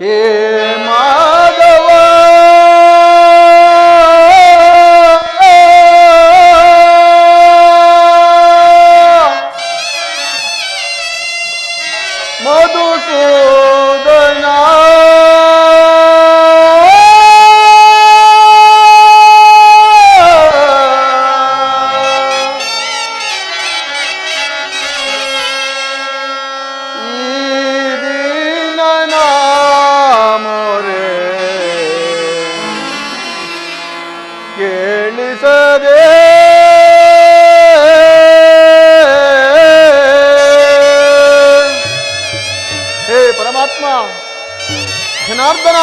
ಹೇ ಮಾಧವ ಮಧುಸೂದನ ಕೇಳಿಸದೆ ಹೇ ಪರಮಾತ್ಮ ಜನಾರ್ದನ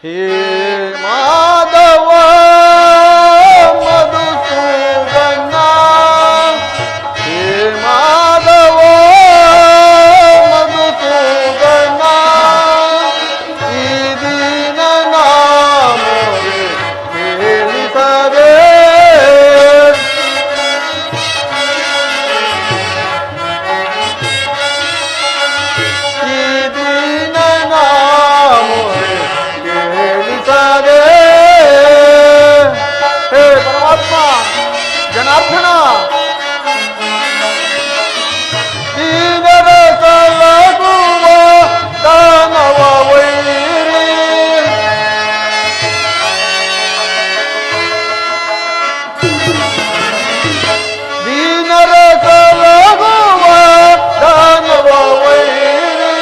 ಹೇ ಮಾಧವ ಜನಾರ್ದನ ದೀನರ ಸಲಗುವ ದಾನವ ವೈರಿ ದೀನರ ಸಲಗುವ ದಾನವ ವೈರಿ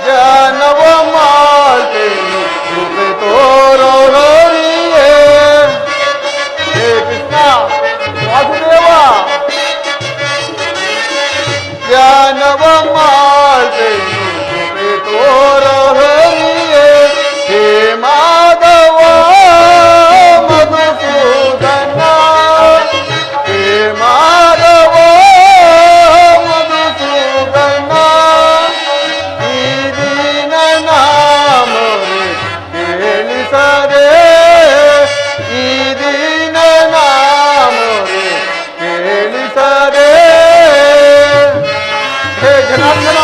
ಜಾನವ ಮಾಲ್ತೇನು ಕೃಪೆ ತೋರೋ ಹರಿಯೇ ಹೇ ಕೃಷ್ಣ ವಾಸುದೇವ ಜ್ಞಾನವ ಮಾಲ್ತೇನು ಕೃಪೆ ತೋರ ಹರಿಯೇ ಹೇ ಮಾಧವ ಮಧುಸೂದನ ಹೇ ಮಾಧವ ಮಧುಸೂದನ ಈ ದೀನ ನಾಮರೆ ಕೇಳಿಸದೆ ಈ ದೀನ ನಾಮರೆ ಕೇಳಿಸದೆ ಹೇ ಜನಾರ್ದನ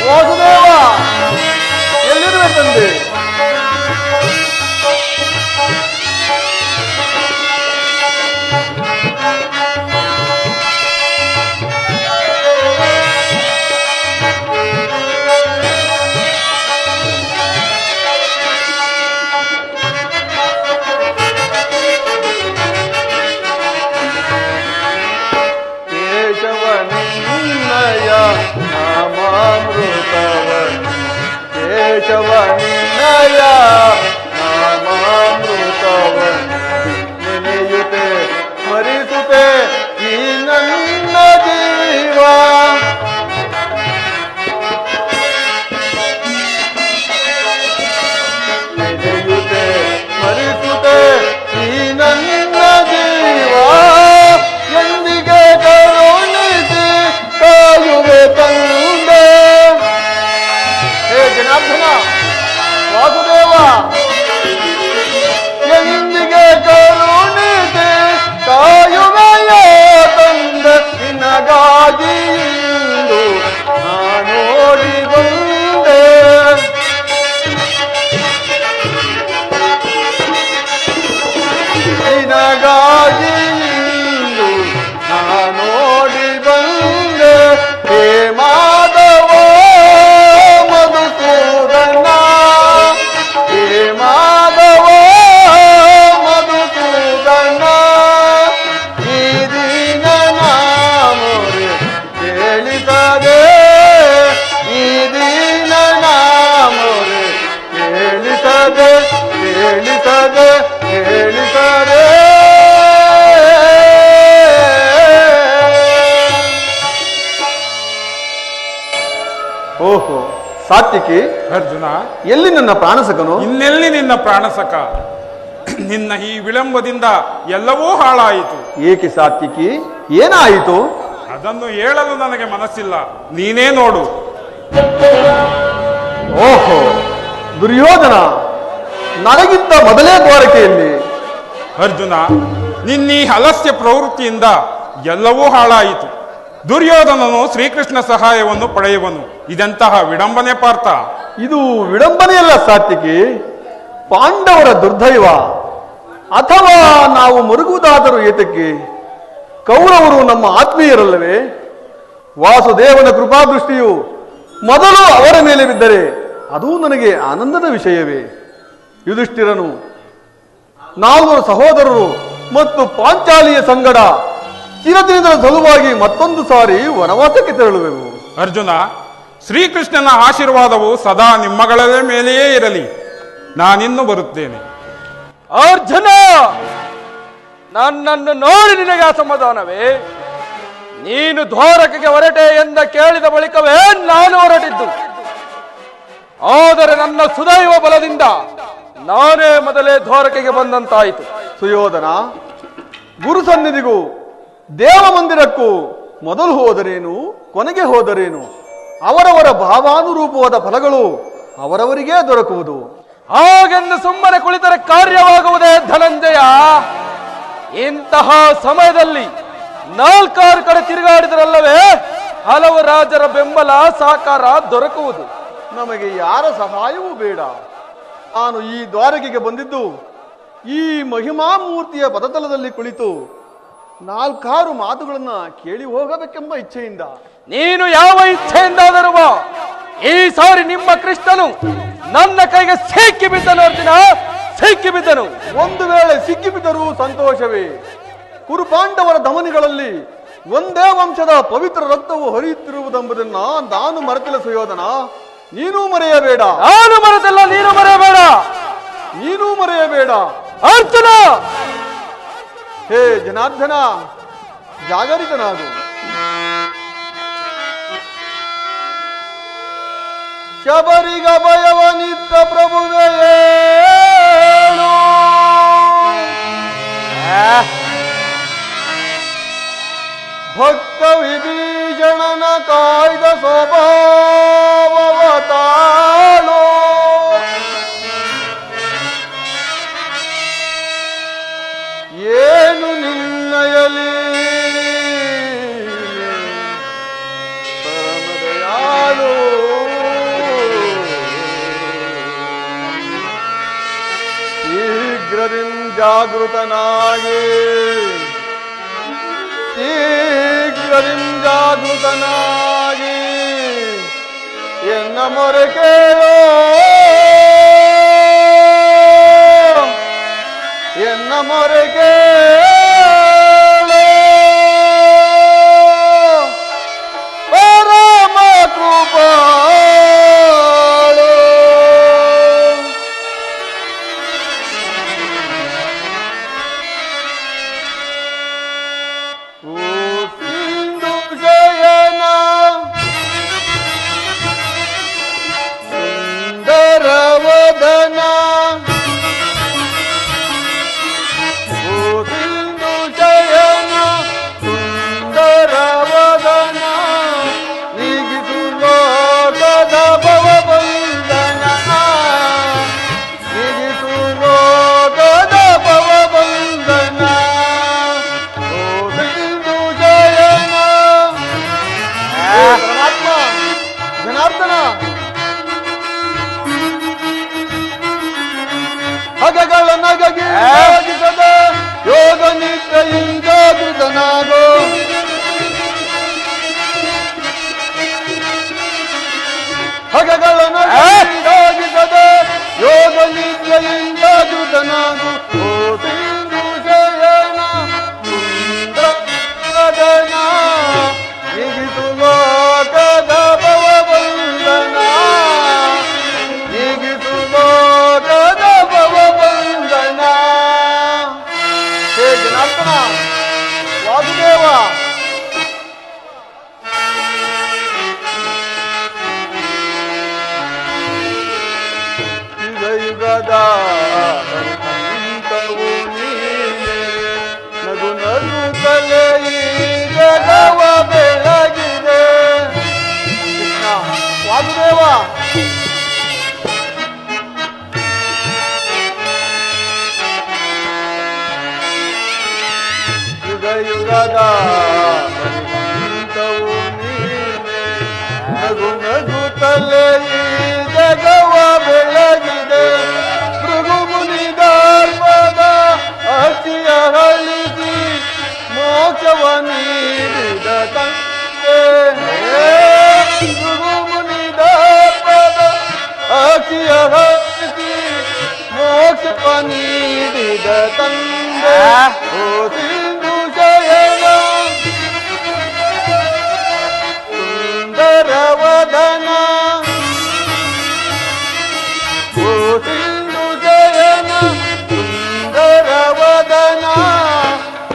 ವಾಸುದೇವ ಎಲ್ಲಿರುವೆ ತಂದೆ ಕೇಶವನಿನ್ನಯ ನಾಮಾಮೃತವ ಕೇಶವನಿನ್ನಯ ನಾಮಾಮೃತವ ನೆನೆಯುತ್ತೆ ಸ್ಮರಿಸುತ್ತೆ ಈ ನನ್ನ ಜೀವ ನೆನೆಯುತ್ತೆ ಸ್ಮರಿಸುತ್ತೆ ಈ ನನ್ನ ಜೀವ ಎಂದಿಗೆ ಕರುಣಿಸಿ ಕಾಯುವೆ ತಂದೆ ಹೇ ಜನಾರ್ದನ ವಾಸುದೇವ ಎಂದಿಗೆ ಕರುಣಿಸಿ ಕಾಯುವೆಯ ತಂದೆ ನಿನಗಾಗಿ ಇಂದು ನಾನೋಡಿ ಬಂದೆ ನಿನಗಾಗಿ ಇಂದು ನಾನೋಡಿ ಬಂದೆ ಹೇ ಮಾಧವ ಮಧುಸೂದನ ಹೇ ಮಾಧವ ಮಧುಸೂದನ ಈ ದೀನ ನಾಮರೆ ಕೇಳಿಸದೆ ಈ ದೀನ ನಾಮರೆ ಕೇಳಿಸದೆ ಕೇಳಿಸದೆ ಕೇಳಿಸದೆ ಓಹೋ ಸಾತ್ವಿಕಿ ಅರ್ಜುನ, ಎಲ್ಲಿ ನನ್ನ ಪ್ರಾಣಸಕನು? ಇನ್ನೆಲ್ಲಿ ನಿನ್ನ ಪ್ರಾಣಸಕ? ನಿನ್ನ ಈ ವಿಳಂಬದಿಂದ ಎಲ್ಲವೂ ಹಾಳಾಯಿತು. ಏಕೆ ಸಾತ್ವಿಕಿ, ಏನಾಯಿತು? ಅದನ್ನು ಹೇಳಲು ನನಗೆ ಮನಸ್ಸಿಲ್ಲ, ನೀನೇ ನೋಡು. ಓಹೋ ದುರ್ಯೋಧನ, ನನಗಿಂತ ಮೊದಲೇ ದ್ವಾರಕೆಯಲ್ಲಿ. ಅರ್ಜುನ, ನಿನ್ನೀ ಹಲಸ್ಯ ಪ್ರವೃತ್ತಿಯಿಂದ ಎಲ್ಲವೂ ಹಾಳಾಯಿತು. ದುರ್ಯೋಧನನು ಶ್ರೀಕೃಷ್ಣ ಸಹಾಯವನ್ನು ಪಡೆಯುವನು. ಇದೆಂತಹ ವಿಡಂಬನೆ ಪಾರ್ಥ? ಇದು ವಿಡಂಬನೆಯಲ್ಲ ಸಾತ್ವಿಕಿ, ಪಾಂಡವರ ದುರ್ದೈವ. ಅಥವಾ ನಾವು ಮರುಗುವುದಾದರೂ ಏತಕ್ಕೆ? ಕೌರವರು ನಮ್ಮ ಆತ್ಮೀಯರಲ್ಲವೇ? ವಾಸುದೇವನ ಕೃಪಾದೃಷ್ಟಿಯು ಮೊದಲು ಅವರ ಮೇಲೆ ಬಿದ್ದರೆ ಅದು ನನಗೆ ಆನಂದದ ವಿಷಯವೇ. ಯುಧಿಷ್ಠಿರನು, ನಾಲ್ವರು ಸಹೋದರರು ಮತ್ತು ಪಾಂಚಾಲಿಯ ಸಂಗಡ ಚಿರದಿನದ ಸಲುವಾಗಿ ಮತ್ತೊಂದು ಸಾರಿ ವನವಾಸಕ್ಕೆ ತೆರಳುವೆವು. ಅರ್ಜುನ, ಶ್ರೀಕೃಷ್ಣನ ಆಶೀರ್ವಾದವು ಸದಾ ನಿಮ್ಮಗಳ ಮೇಲೆಯೇ ಇರಲಿ. ನಾನಿನ್ನು ಬರುತ್ತೇನೆ. ಅರ್ಜುನ, ನನ್ನನ್ನು ನೋಡಿ ನಿನಗೆ ಅಸಮಾಧಾನವೇ? ನೀನು ದ್ವಾರಕೆಗೆ ಹೊರಟೆ ಎಂದ ಕೇಳಿದ ಬಳಿಕವೇ ನಾನು ಹೊರಟಿದ್ದು. ಆದರೆ ನನ್ನ ಸುದೈವ ಬಲದಿಂದ ನಾನೇ ಮೊದಲೇ ದ್ವಾರಕೆಗೆ ಬಂದಂತಾಯಿತು. ಸುಯೋಧನ, ಗುರು ಸನ್ನಿಧಿಗೂ ದೇವ ಮಂದಿರಕ್ಕೂ ಮೊದಲು ಹೋದರೇನು, ಕೊನೆಗೆ ಹೋದರೇನು, ಅವರವರ ಭಾವಾನುರೂಪವಾದ ಫಲಗಳು ಅವರವರಿಗೇ ದೊರಕುವುದು. ಹಾಗೆಂದು ಸುಮ್ಮನೆ ಕುಳಿತರೆ ಕಾರ್ಯವಾಗುವುದೇ ಧನಂಜಯ? ಇಂತಹ ಸಮಯದಲ್ಲಿ ನಾಲ್ಕಾರು ಕಡೆ ತಿರುಗಾಡಿದರಲ್ಲವೇ ಹಲವು ರಾಜರ ಬೆಂಬಲ ಸಹಕಾರ ದೊರಕುವುದು. ನಮಗೆ ಯಾರ ಸಹಾಯವೂ ಬೇಡ. ನಾನು ಈ ದ್ವಾರಕೆಗೆ ಬಂದಿದ್ದು ಈ ಮಹಿಮಾ ಮೂರ್ತಿಯ ಪದತಲದಲ್ಲಿ ಕುಳಿತು ನಾಲ್ಕಾರು ಮಾತುಗಳನ್ನ ಕೇಳಿ ಹೋಗಬೇಕೆಂಬ ಇಚ್ಛೆಯಿಂದ. ನೀನು ಯಾವ ಇಚ್ಛೆಯಿಂದಾದರೂ ಬಾ. ಈ ಸಾರಿ ನಿಮ್ಮ ಕೃಷ್ಣನು ನನ್ನ ಕೈಗೆ ಸಿಕ್ಕಿ ಬಿದ್ದನು. ಅರ್ಜುನ, ಸಿಕ್ಕಿ ಬಿದ್ದನು. ಒಂದು ವೇಳೆ ಸಿಕ್ಕಿಬಿದ್ದರೂ ಸಂತೋಷವೇ. ಕುರುಪಾಂಡವರ ಧಮನಿಗಳಲ್ಲಿ ಒಂದೇ ವಂಶದ ಪವಿತ್ರ ರಕ್ತವು ಹರಿಯುತ್ತಿರುವುದೆಂಬುದನ್ನ ನಾನು ಮರೆತಿಲ್ಲ ಸುಯೋಧನ. ನೀನೂ ಮರೆಯಬೇಡ. ನಾನು ಮರೆತಿಲ್ಲ, ನೀನು ಮರೆಯಬೇಡ. ನೀನೂ ಮರೆಯಬೇಡ. ಅರ್ಜುನ, ಹೇ ಜನಾರ್ದನ, ಜಾಗರಿತನಾಗು. ಶಬರಿಗ ಭಯವನಿದ್ದ ಪ್ರಭುವೇನು, ಭಕ್ತ ವಿಭೀಷಣನ ಕಾಯ್ದ ಸ್ವಭಾವವ ತಾಳೋ. ಏನು ನಿನ್ನಯಲಿ ಪರಮದಯಾಳು. ಶೀಘ್ರದಿಂ ಜಾಗೃತನಾಗಿ, ಶೀಘ್ರದಿಂ ಜಾಗೃತನಾಗಿ ಎನ್ನ ಮೊರೆ ಕೇಳೋ, ಎನ್ನ ಮೊರೆ ಕೇಳೋ ಪರಮ ಕೃಪಾಳು. ಓ ಸಿಂಧು ಶಯನ ಸುಂದರವದನ, ಓ ತಲೆ ಈ ಜಗವ ಬೆಳಗಿದೆ ಭೃಗು ಮುನಿದಾರ್ಪದ ಅಚಿಯ ಹಳಿಸಿ ಮೋಕ್ಷವ ನೀಡಿದ ತಂದೆ ಭೃಗು ಮುನಿದಾರ್ಪದ ಅಚಿಯ ಹಳಿಸಿ ಮೋಕ್ಷವ ನೀಡಿದ ತಂದೆ ಓ ಸಿಂಧು ಶಯನ ಸುಂದರವದನ ಓ ಸಿಂಧು ಶಯನ ಸುಂದರವದನ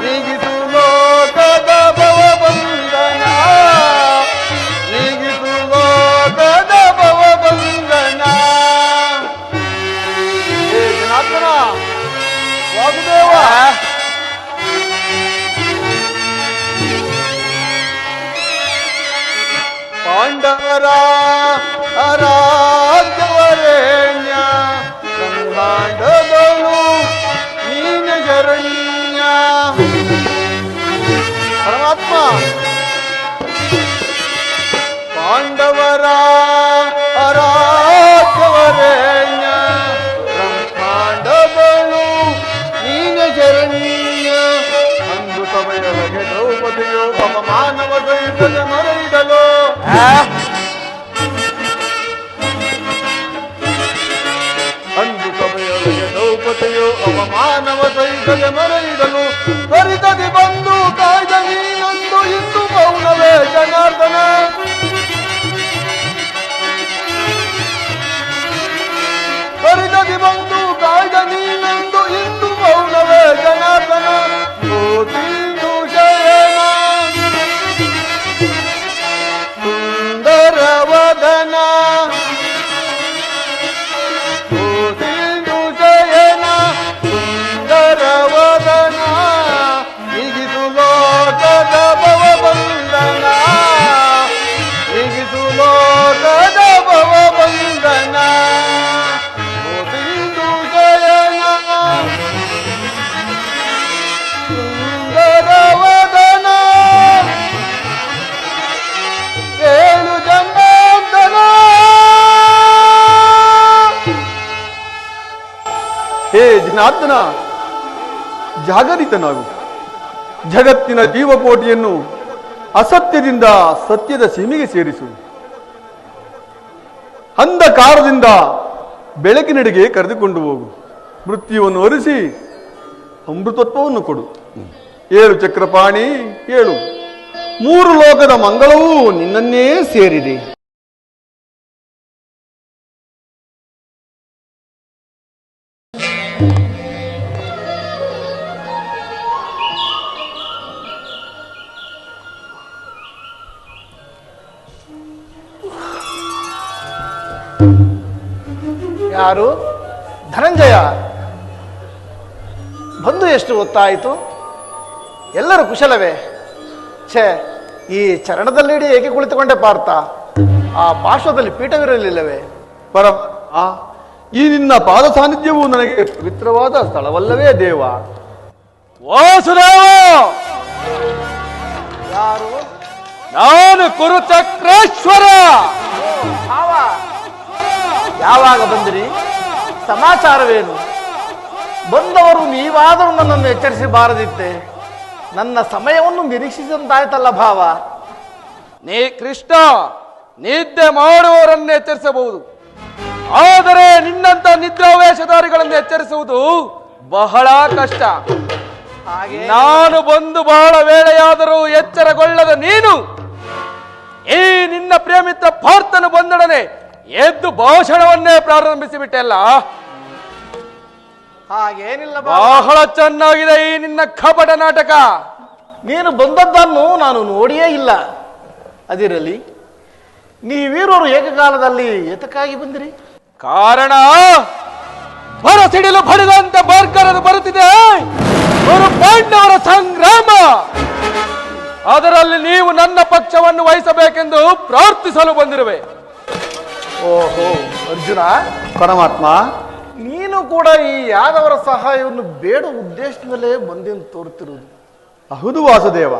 ನೀಗಿಸು ಲೋಕದ ಭವಬಂಧನ ನೀಗಿಸು ಲೋಕದ ಭವಬಂಧನ ಹೇ ಜನಾರ್ದನ ವಾಸುದೇವ ಪಾಂಡವರ ರಾಜ್ಯವರೇಣ್ಯ ಬ್ರಹ್ಮಾಂಡಗಳು ನೀನ ಶರಣ್ಯ ಪರಮಾತ್ಮ ಪಾಂಡವರ ರಾಜ್ಯವರೇಣ್ಯ ಬ್ರಹ್ಮಾಂಡಗಳು ನೀನ ಶರಣ್ಯ ಅಂದು ಸಭೆಯೊಳಗೆ ದ್ರೌಪದಿಯು ಅಪಮಾನವ ಸಹಿಸದ ಮರಳಿಡಲು ಅಂದು ಸಭೆಯೊಳಗೆ ದ್ರೌಪದಿಯು ಅವಮಾನವ ಸಹಿಸದೆ ಮರಳಿಡಲು ತ್ವರಿತದಿ ಬಂದು ಕಾಯ್ದ ನೀನಂದು ಇಂದು ಮೌನವೇ ಜನಾರ್ದನ ತ್ವರಿತದಿ ಬಂದು ಕಾಯ್ದ ನೀನಂದು ಇಂದು ಮೌನವೇ ಜನಾರ್ದನ ಓ ಸಿಂಧು ಶಯನ ಸುಂದರವದನ ಓ ಸಿಂಧು ಶಯನ ಸುಂದರವದನ ನೀಗಿಸು ಲೋಕದ ಭವಬಂಧನ ನೀಗಿಸು ಲೋಕದ ಭವಬಂಧನ ಓ ಸಿಂಧು ಶಯನ ಸುಂದರವದನ ಏಳು ಜನ್ಮಾಂತರ ಹೇ ಜನಾರ್ದನ ಜಾಗರಿತನಾಗು ಜಗತ್ತಿನ ಜೀವಕೋಟಿಯನ್ನು ಅಸತ್ಯದಿಂದ ಸತ್ಯದ ಸೀಮೆಗೆ ಸೇರಿಸು ಅಂಧಕಾರದಿಂದ ಬೆಳಕಿನೆಡೆಗೆ ಕರೆದುಕೊಂಡು ಹೋಗು ಮೃತ್ಯುವನ್ನು ಒರೆಸಿ ಅಮೃತತ್ವವನ್ನು ಕೊಡು ಏಳು ಚಕ್ರಪಾಣಿ ಏಳು ಮೂರು ಲೋಕದ ಮಂಗಳವೂ ನಿನ್ನನ್ನೇ ಸೇರಿದೆ ಯಾರು? ಧನಂಜಯ ಬಂದು ಎಷ್ಟು ಹೊತ್ತಾಯಿತು? ಎಲ್ಲರೂ ಕುಶಲವೇ? ಛೇ, ಈ ಚರಣದಲ್ಲಿಡಿ ಏಕೆ ಕುಳಿತುಕೊಂಡೆ ಪಾರ್ಥ? ಆ ಪಾರ್ಶ್ವದಲ್ಲಿ ಪೀಠವಿರಲಿಲ್ಲವೇ? ಈ ನಿನ್ನ ಪಾದ ಸಾನ್ನಿಧ್ಯವು ನನಗೆ ಪವಿತ್ರವಾದ ಸ್ಥಳವಲ್ಲವೇ ದೇವ? ವಾಸುದೇವ, ಯಾರು? ನಾನು ಕುರುಚಕ್ರೇಶ್ವರ. ಯಾವಾಗ ಬಂದಿರಿ? ಸಮಾಚಾರವೇನು? ಬಂದವರು ನೀವಾದರೂ ನನ್ನನ್ನು ಎಚ್ಚರಿಸಿ ಬಾರದಿತ್ತೆ. ನನ್ನ ಸಮಯವನ್ನು ನಿರೀಕ್ಷಿಸಿದಂತಾಯ್ತಲ್ಲ ಭಾವ. ನೀ ಕೃಷ್ಣ, ನಿದ್ದೆ ಮಾಡುವವರನ್ನು ಎಚ್ಚರಿಸಬಹುದು, ಆದರೆ ನಿನ್ನಂತ ನಿದ್ರಾವೇಶಧಾರಿಗಳನ್ನು ಎಚ್ಚರಿಸುವುದು ಬಹಳ ಕಷ್ಟ. ನಾನು ಬಂದು ಬಹಳ ವೇಳೆಯಾದರೂ ಎಚ್ಚರಗೊಳ್ಳದ ನೀನು ಈ ನಿನ್ನ ಪ್ರೇಮಿತ ಪಾರ್ಥನು ಬಂದೊಡನೆ ಎದ್ದು ಭಾಷಣವನ್ನೇ ಪ್ರಾರಂಭಿಸಿಬಿಟ್ಟೆಲ್ಲ. ಹಾಗೇನಿಲ್ಲ, ಬಹಳ ಚೆನ್ನಾಗಿದೆ ಈ ನಿನ್ನ ಕಪಟ ನಾಟಕ. ನೀನು ಬಂದದ್ದನ್ನು ನಾನು ನೋಡಿಯೇ ಇಲ್ಲ. ಅದಿರಲಿ, ನೀವೀರೋರು ಏಕಕಾಲದಲ್ಲಿ ಏತಕ್ಕಾಗಿ ಬಂದಿರಿ? ಕಾರಣ ಬರಸಿಡಿಲು ಬಡಿದಂತೆ ಬರ್ಗರದು ಬರುತ್ತಿದೆ ಒಂದು ಪಾಂಡವರ ಸಂಗ್ರಾಮ. ಅದರಲ್ಲಿ ನೀವು ನನ್ನ ಪಕ್ಷವನ್ನು ವಹಿಸಬೇಕೆಂದು ಪ್ರಾರ್ಥಿಸಲು ಬಂದಿರುವೆ. ಓಹೋ ಅರ್ಜುನ, ಪರಮಾತ್ಮ, ನೀನು ಕೂಡ ಈ ಯಾದವರ ಸಹಾಯವನ್ನು ಬೇಡ ಉದ್ದೇಶದಲ್ಲೇ ಬಂದೆಂದು ತೋರುತ್ತಿರುವುದು. ಹೌದು ವಾಸುದೇವ.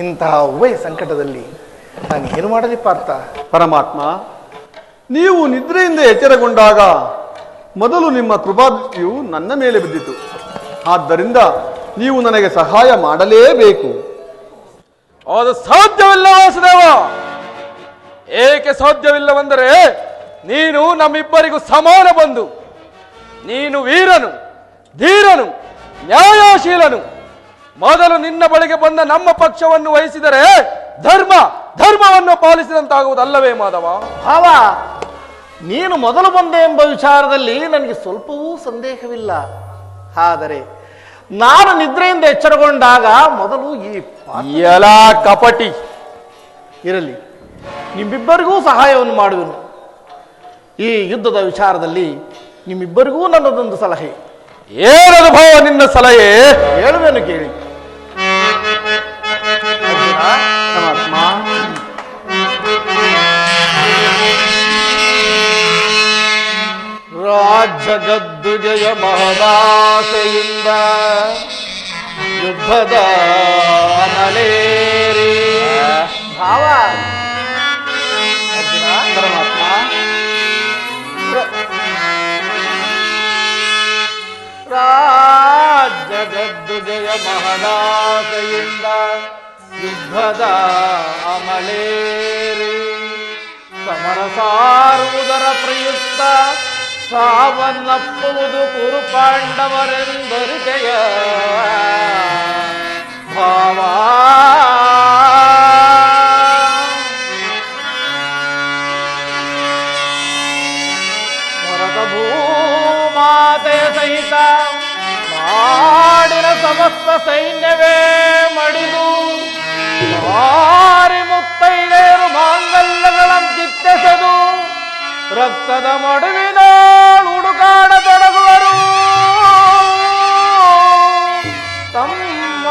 ಇಂತಹ ಉಭಯ ಸಂಕಟದಲ್ಲಿ ನಾನು ಏನು ಮಾಡಲಿ ಪಾರ್ಥ? ಪರಮಾತ್ಮ, ನೀವು ನಿದ್ರೆಯಿಂದ ಎಚ್ಚರಗೊಂಡಾಗ ಮೊದಲು ನಿಮ್ಮ ಕೃಪಾದೃಷ್ಟಿಯು ನನ್ನ ಮೇಲೆ ಬಿದ್ದಿತು. ಆದ್ದರಿಂದ ನೀವು ನನಗೆ ಸಹಾಯ ಮಾಡಲೇಬೇಕು. ಅದು ಸಾಧ್ಯವಿಲ್ಲ ವಾಸುದೇವ. ಏಕೆ ಸಾಧ್ಯವಿಲ್ಲವೆಂದರೆ ನೀನು ನಮ್ಮಿಬ್ಬರಿಗೂ ಸಮಾನ ಬಂಧು. ನೀನು ವೀರನು, ಧೀರನು, ನ್ಯಾಯಶೀಲನು. ಮೊದಲು ನಿನ್ನ ಬಳಿಗೆ ಬಂದ ನಮ್ಮ ಪಕ್ಷವನ್ನು ವಹಿಸಿದರೆ ಧರ್ಮವನ್ನು ಪಾಲಿಸಿದಂತಾಗುವುದಲ್ಲವೇ ಮಾಧವ? ಭಾವ, ನೀನು ಮೊದಲು ಬಂದೆ ಎಂಬ ವಿಚಾರದಲ್ಲಿ ನನಗೆ ಸ್ವಲ್ಪವೂ ಸಂದೇಹವಿಲ್ಲ. ಆದರೆ ನಾನು ನಿದ್ರೆಯಿಂದ ಎಚ್ಚರಗೊಂಡಾಗ ಮೊದಲು ಎಲ ಕಪಟಿ. ಇರಲಿ, ನಿಮ್ಮಿಬ್ಬರಿಗೂ ಸಹಾಯವನ್ನು ಮಾಡುವೆನು. ಈ ಯುದ್ಧದ ವಿಚಾರದಲ್ಲಿ ನಿಮ್ಮಿಬ್ಬರಿಗೂ ನನ್ನದೊಂದು ಸಲಹೆ. ಏನದು ಭಾವ ನಿನ್ನ ಸಲಹೆ? ಹೇಳುವೆನು ಕೇಳಿ. ಪರಮಾತ್ಮ, ರಾಜ್ಯ ಗದ್ದುಗೆಯ ಮಹದಾಸೆಯಿಂದ ಯುದ್ಧದ ಅಮಲೇರಿ ಭಾವ. ಪರಮಾತ್ಮ, ರಾಜ್ಯ ಗದ್ದುಗೆಯ ಮಹದಾಸೆಯಿಂದ ಯುದ್ಧದ ಅಮಲೇರಿ ಸಮರ ಸಾರುವುದರ ಪ್ರಯುಕ್ತ ಸಾವನ್ನಪ್ಪುವುದು ಕುರು ಪಾಂಡವರೆಂದರಿಕೆಯ ಭಾವ. ಭರತ ಭೂಮಾತೆ ಸಹಿತ ನಾಡಿನ ಸಮಸ್ತ ಸೈನ್ಯವೇ ಮಡಿದು ಮಾರಿ ಮುತ್ತೈದೇರು ಮಾಂಗಲ್ಯಗಳ ಕಿತ್ತೆಸೆದು ರಕ್ತದ ಮಡುವಿನ ಹುಡುಕಾಡತೊಡಗುವರು. ತಮ್ಮ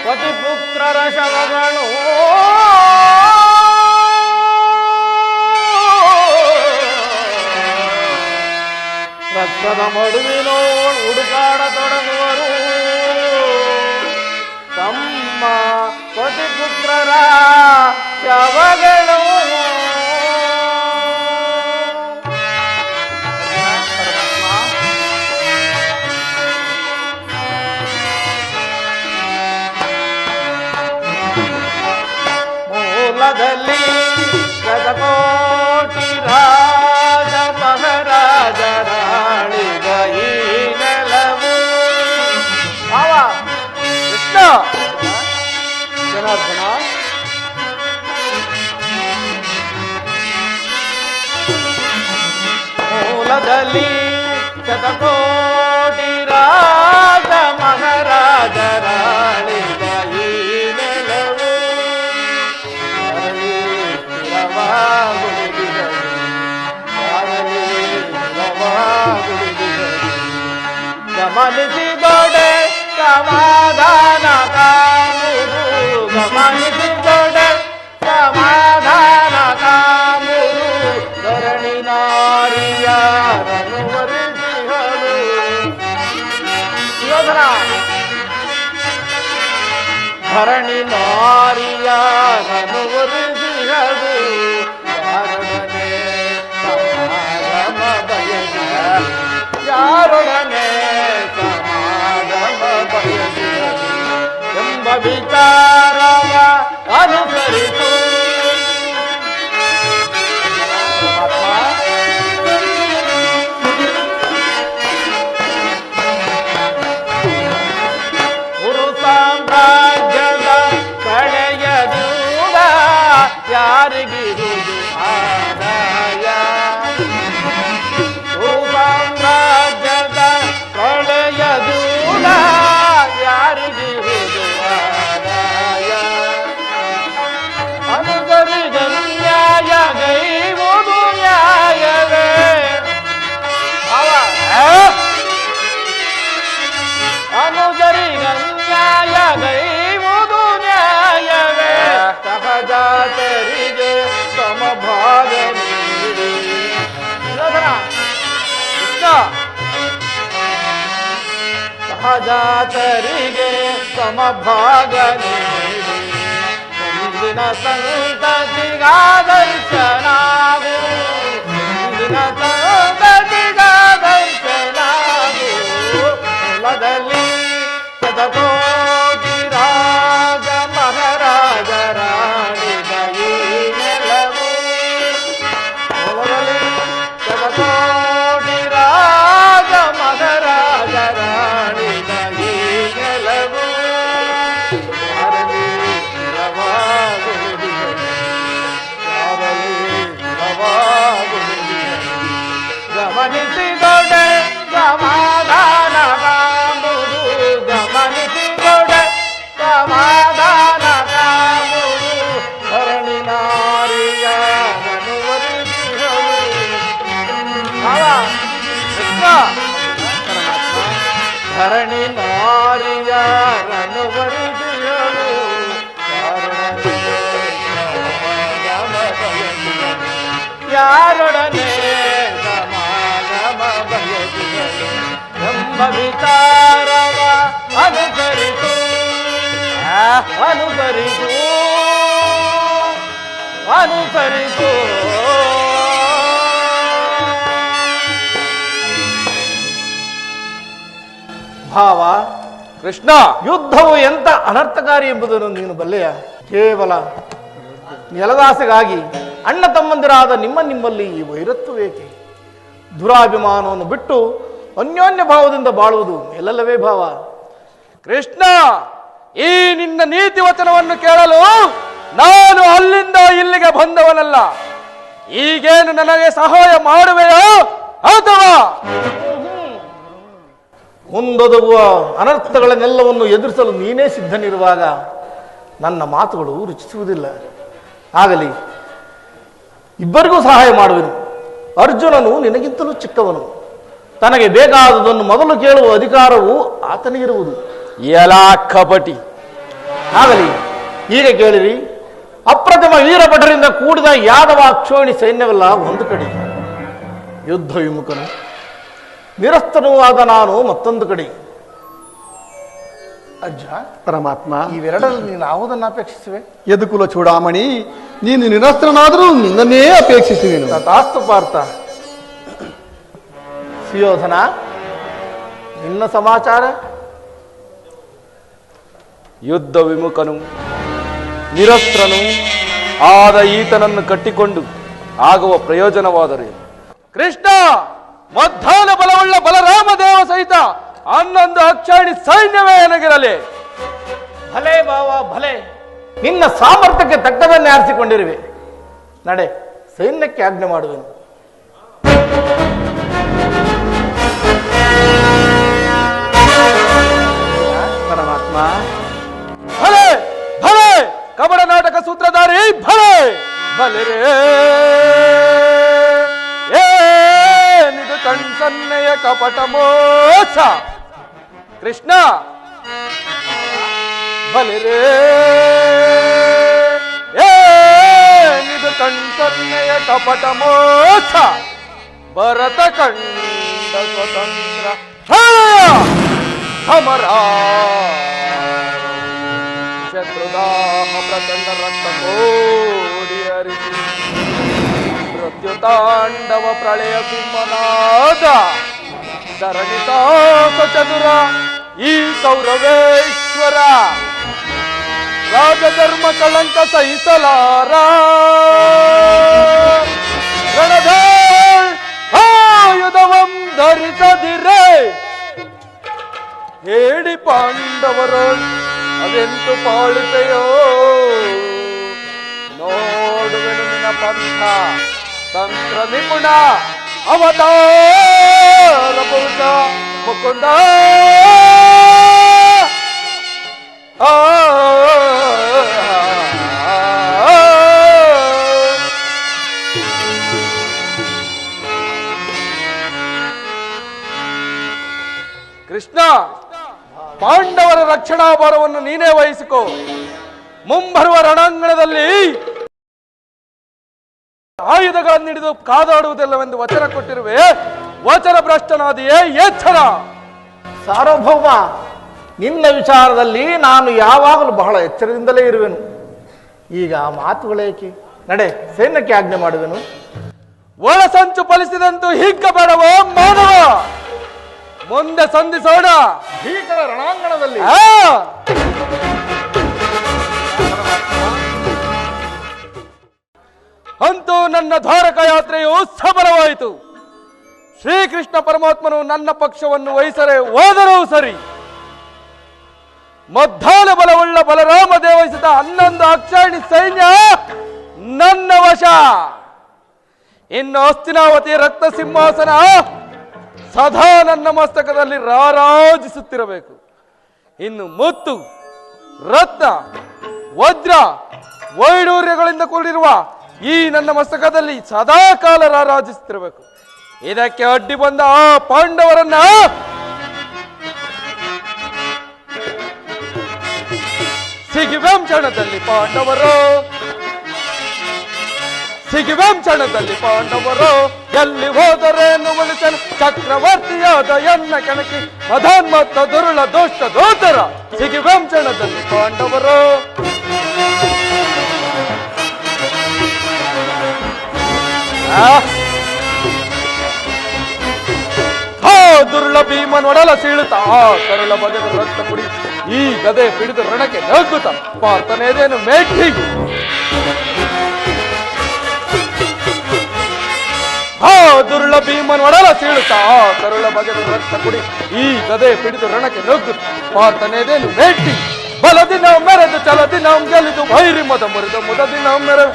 ಪತಿಪುತ್ರರ ಶವಗಳು ರಕ್ತದ ಮಡುವಿನ ಹುಡುಕಾಡತೊಡಗುವರು. ತಮ್ಮ ಪತಿಪುತ್ರರ ಶವಗಳು ಮೂಲದಲ್ಲಿ ಶತಕೋಟಿ ರಾಜ ಮಹಾರಾಜರಾಳಿಗ ಈ ನೆಲವು. ಭಾವ, ಕೃಷ್ಣ, ಜನಾರ್ದನ, ಮೂಲದಲ್ಲಿ ಶತಕೋಟಿ ರಾಜ ಮಹಾರಾಜರಾಳಿಗ ಈ ನೆಲವು ಗಮನಿಸಿದೊಡೆ ಸಮಾಧಾನ ಕಾಮುರು. ಗಮನಿಸಿದೊಡೆ ಸಮಾಧಾನ ಕಾಮುರು. ಧರಣಿ ನಾರಿಯರನ್ನು ವರಿಸಿಹಳು. ಯೋಧನ ಧರಣಿ ನಾರಿಯರನ್ನು ವರಿಸಿಹಳು. ಯಾರೊಡನೆ ಸಮಾಗಮ ಬಯಸಿದ, ಯಾರೊಡನೆ ಸಮಾಗಮ ಬಯಸಿದ ಎಂಬ ವಿಚಾರವ ಅನುಸರಿಸು. ಗುರು ಸಾಮ್ರಾಜ್ಯದ ಕಳೆಯದೂರ ಯಾರಿಗಿರುವುದು ಆದಾಯ. ಗುರು ಸಾಮ್ರಾಜ್ಯದ ಕಳೆಯದೂರ ಯಾರಿಗಿರುವುದು ಆದಾಯ. ಅನುಸರಿದ ನ್ಯಾಯ ಗೈವುದು ನ್ಯಾಯವೇ. ಅನುಸರಿದ ನ್ಯಾಯ ಗೈವುದು ನ್ಯಾಯವೇ. ಸಹಜಾತರಿಗೆ ಸಮಭಾಗ ನೀಡಿ. ಸಹಜಾತರಿಗೆ ಸಮಭಾಗ ನೀಡಿ ಮುಂದಿನ ಸಂತತಿಗಾದರ್ಶನಾಗು. ನಿನ್ನ ಸಂಗತಿಗಾದಂತೆನಾಗು ಕುಲದಲ್ಲಿ ಶತಕೋಟಿ ರಾಜ ಮಹಾರಾಜ ರಾಣಿದ ಈ ನೆಲವು ಕುಲದಲ್ಲಿ ಶತಕೋಟಿ ರಾಜ ಮಹಾರಾಜ ರಾಣಿದ ಈ ನೆಲವು ಯಾರಲ್ಲಿ ಸ್ಥಿರವಾಗುವುದಿಲ್ಲ ಗಮನಿಸಿದೊಡೆ ಸಮಾಧಾನ ಕಾಂಬುದು ಗಮನಿಸಿದೊಡೆ ಸಮಾಧಾನ ಕಾಂಬುದು ಧರಣಿ ನಾರಿಯ ಧರಣಿ ನಾರಿಯ ರನುವರಿಸಿಯಳು ಯಾರೊಡನೆ ಸಮಾಗಮ ಬಯಸಿದರು ಎಂಬ ವಿಚಾರವ ಅನುಸರಿಸು ಅನುಸರಿಸು ಅನುಸರಿಸು ಭಾವ ಕೃಷ್ಣ, ಯುದ್ಧವು ಎಂತ ಅನರ್ಥಕಾರಿ ಎಂಬುದನ್ನು ನೀನು ಬಲ್ಲೆಯ? ಕೇವಲ ನೆಲದಾಸೆಗಾಗಿ ಅಣ್ಣ ತಮ್ಮಂದಿರಾದ ನಿಮ್ಮಲ್ಲಿ ಈ ವೈರತ್ವವೇಕೆ? ದುರಾಭಿಮಾನವನ್ನು ಬಿಟ್ಟು ಅನ್ಯೋನ್ಯ ಭಾವದಿಂದ ಬಾಳುವುದು ಮೇಲಲ್ಲವೇ ಭಾವ? ಕೃಷ್ಣ, ಈ ನಿನ್ನ ನೀತಿ ವಚನವನ್ನು ಕೇಳಲು ನಾನು ಅಲ್ಲಿಂದ ಇಲ್ಲಿಗೆ ಬಂದವನಲ್ಲ. ಈಗೇನು ನನಗೆ ಸಹಾಯ ಮಾಡುವೆಯೋ ಅಥವಾ ಮುಂದೊದಗುವ ಅನರ್ಥಗಳನ್ನೆಲ್ಲವನ್ನು ಎದುರಿಸಲು ನೀನೇ ಸಿದ್ಧನಿರುವಾಗ ನನ್ನ ಮಾತುಗಳು ರುಚಿಸುವುದಿಲ್ಲ. ಆಗಲಿ, ಇಬ್ಬರಿಗೂ ಸಹಾಯ ಮಾಡುವೆನು. ಅರ್ಜುನನು ನಿನಗಿಂತಲೂ ಚಿಕ್ಕವನು. ತನಗೆ ಬೇಕಾದುದನ್ನು ಮೊದಲು ಕೇಳುವ ಅಧಿಕಾರವು ಆತನಿಗಿರುವುದು. ಎಲ್ಲ ಕಪಟಿ. ಆಗಲಿ, ಈಗ ಕೇಳಿರಿ. ಅಪ್ರತಿಮ ವೀರಭಟರಿಂದ ಕೂಡಿದ ಯಾದವ ಅಕ್ಷೋಣಿ ಸೈನ್ಯವೆಲ್ಲ ಒಂದು ಕಡೆ, ಯುದ್ಧ ವಿಮುಖನು ನಿರಸ್ತನೂ ಆದ ನಾನು ಮತ್ತೊಂದು ಕಡೆ. ಅಜ್ಜ ಪರಮಾತ್ಮ, ಇವೆರಡರಲ್ಲಿ ನೀನು ಯಾವುದನ್ನು ಅಪೇಕ್ಷಿಸುವೆ? ಯದುಕುಲ ಚೂಡಾಮಣಿ, ನೀನು ನಿರಸ್ತ್ರನಾದರೂ ನಿನ್ನನ್ನೇ ಅಪೇಕ್ಷಿಸುವೆನು. ತಥಾಸ್ತು ಪಾರ್ಥ. ಸುಯೋಧನ, ನಿನ್ನ ಸಮಾಚಾರ? ಯುದ್ಧ ವಿಮುಖನು ನಿರಸ್ತ್ರನು ಆದ ಈತನನ್ನು ಕಟ್ಟಿಕೊಂಡು ಆಗುವ ಪ್ರಯೋಜನವಾದರೆ ಕೃಷ್ಣ, ಮಧ್ಯಾಹ್ನ ಬಲವುಳ್ಳ ಬಲರಾಮ ದೇವ ಸಹಿತ 11 ಅಕ್ಷಾಣಿ ಸೈನ್ಯವೇ ನನಗಿರಲಿ. ಭಲೆ ಭಾವ ಭಲೆ, ನಿನ್ನ ಸಾಮರ್ಥ್ಯಕ್ಕೆ ತಕ್ಕದನ್ನೇ ಆರಿಸಿಕೊಂಡಿರುವೆ. ನಡೆ, ಸೈನ್ಯಕ್ಕೆ ಆಜ್ಞೆ ಮಾಡುವೆನು. ಪರಮಾತ್ಮ, ಭಲೆ ಭಲೆ, ಕಬಡ ನಾಟಕ ಸೂತ್ರಧಾರಿ ಭಲೆ ಭಲೆ ರೇ. ಏನಿದು ಕಣ್ಸನ್ನೆಯ ಕಪಟ ಮೋಸ. ಕೃಷ್ಣ, ಭಲೆ ರೇ. ಏನಿದು ಕಣ್ಸನ್ನೆಯ ಕಪಟ ಮೋಸ. ಭರತ ಕಂಡ ಸ್ವತಂತ್ರ ಸಮರ ಶತ್ರುದಾಹ ಪ್ರಚಂಡ ರಕ್ತ ಕೋಡಿ ಹರಿಸಿ ಮೃತ್ಯುತಾಂಡವ ಪ್ರಳಯ ಸಿಂಹನಾದ ಧರಣಿತಾಸ ಚದುರ ಈ ಕೌರವೇಶ್ವರ ರಾಜಧರ್ಮ ಕಳಂಕ ಸಹಿಸಲಾರ ರಣಧೇ ಆಯುಧವಂ ಧರಿಸದಿರೆ ಹೇಳಿ ಪಾಂಡವರು ಅದೆಂತು ಪಾಳಿತೆಯೋ ನೋಡುವೆನು ನಿನ್ನ ಪಂಥ ತಂತ್ರ ನಿಪುಣ ಅವತಾರ ಪುರುಷ ಮುಕುಂದ. ಕೃಷ್ಣ, ಪಾಂಡವರ ರಕ್ಷಣಾ ಭಾರವನ್ನು ನೀನೇ ವಹಿಸಿಕೋ. ಮುಂಬರುವ ರಣಾಂಗಣದಲ್ಲಿ ಆಯುಧಗಳನ್ನು ಹಿಡಿದು ಕಾದಾಡುವುದಿಲ್ಲವೆಂದು ವಚನ ಕೊಟ್ಟಿರುವೆ. ವಚನ ಭ್ರಷ್ಟನಾದಿಯೇ ಎಚ್ಚರ. ಸಾರ್ವಭೌಮ, ನಿನ್ನ ವಿಚಾರದಲ್ಲಿ ನಾನು ಯಾವಾಗಲೂ ಬಹಳ ಎಚ್ಚರದಿಂದಲೇ ಇರುವೆನು. ಈಗ ಆ ಮಾತುಗಳೇಕೆ? ನಡೆ, ಸೈನ್ಯಕ್ಕೆ ಆಜ್ಞೆ ಮಾಡುವೆನು. ಒಳಸಂಚು ಫಲಿಸಿದಂತೂ ಹಿಗ್ಗಬೇಡವೋ ಮಾನವ, ಮುಂದೆ ಸಂಧಿಸೋಣ ಭೀಕರ ರಣಾಂಗಣದಲ್ಲಿ. ಅಂತೂ ನನ್ನ ಧಾರಕ ಯಾತ್ರೆಯು ಸಫಲವಾಯಿತು. ಶ್ರೀಕೃಷ್ಣ ಪರಮಾತ್ಮನು ನನ್ನ ಪಕ್ಷವನ್ನು ವಹಿಸರೆ ಹೋದರೂ ಸರಿ, ಮದ್ದಾನ ಬಲವುಳ್ಳ ಬಲರಾಮ ದೇವಹಿಸಿದ 11 ಅಕ್ಷಾಣಿ ಸೈನ್ಯ ನನ್ನ ವಶ. ಇನ್ನು ಹಸ್ತಿನಾವತಿಯ ರಕ್ತ ಸಿಂಹಾಸನ ಸದಾ ನನ್ನ ಮಸ್ತಕದಲ್ಲಿ ರಾರಾಜಿಸುತ್ತಿರಬೇಕು. ಇನ್ನು ಮುತ್ತು, ರತ್ನ, ವಜ್ರ, ವೈಡೂರ್ಯಗಳಿಂದ ಕೂಡಿರುವ ಈ ನನ್ನ ಮಸ್ತಕದಲ್ಲಿ ಸದಾ ಕಾಲ ರಾರಾಜಿಸುತ್ತಿರಬೇಕು. ಇದಕ್ಕೆ ಅಡ್ಡಿ ಬಂದ ಆ ಪಾಂಡವರನ್ನ ಸಿಗಿವೆಂ ಕ್ಷಣದಲ್ಲಿ ಪಾಂಡವರು, ಸಿಗಿವೆಂ ಕ್ಷಣದಲ್ಲಿ ಪಾಂಡವರು, ಎಲ್ಲಿ ಹೋದರೇನು ಉಳಿಸಲು ಚಕ್ರವರ್ತಿಯಾದ ಎನ್ನ ಕೆಣಕಿ ಮಧೋನ್ಮತ್ತ ದುರುಳ ದೋಷ್ಟ ದೋತರ ಸಿಗಿವೆಂ ಕ್ಷಣದಲ್ಲಿ ಪಾಂಡವರು. ದುರುಳ ಭೀಮನೊಡಲ ಸೀಳುತ್ತ ಆ ಕರುಳ ಬಗೆದ ರಕ್ತ ಕುಡಿ ಈ ಗದೆ ಹಿಡಿದು ರಣಕ್ಕೆ ನಗ್ಗುತ್ತ ಪಾರ್ಥನೇದೇನು ಮೇಟಿ. ದುರುಳ ಭೀಮನೊಡಲ ಸೀಳುತ್ತ ಆ ಕರುಳ ಬಗೆದ ರಕ್ತ ಕುಡಿ ಈ ಗದೆ ಹಿಡಿದು ರಣಕ್ಕೆ ನಗ್ಗುತ್ತ ಪಾರ್ಥನೇದೇನು ಮೇಟಿ. ಬಲದಿನ ಮೆರೆದು ಚಲದಿನ ಗೆಲಿದು ವೈರಿ ಮದ ಮುರಿದು ಮುದದಿನ ಮೆರೆ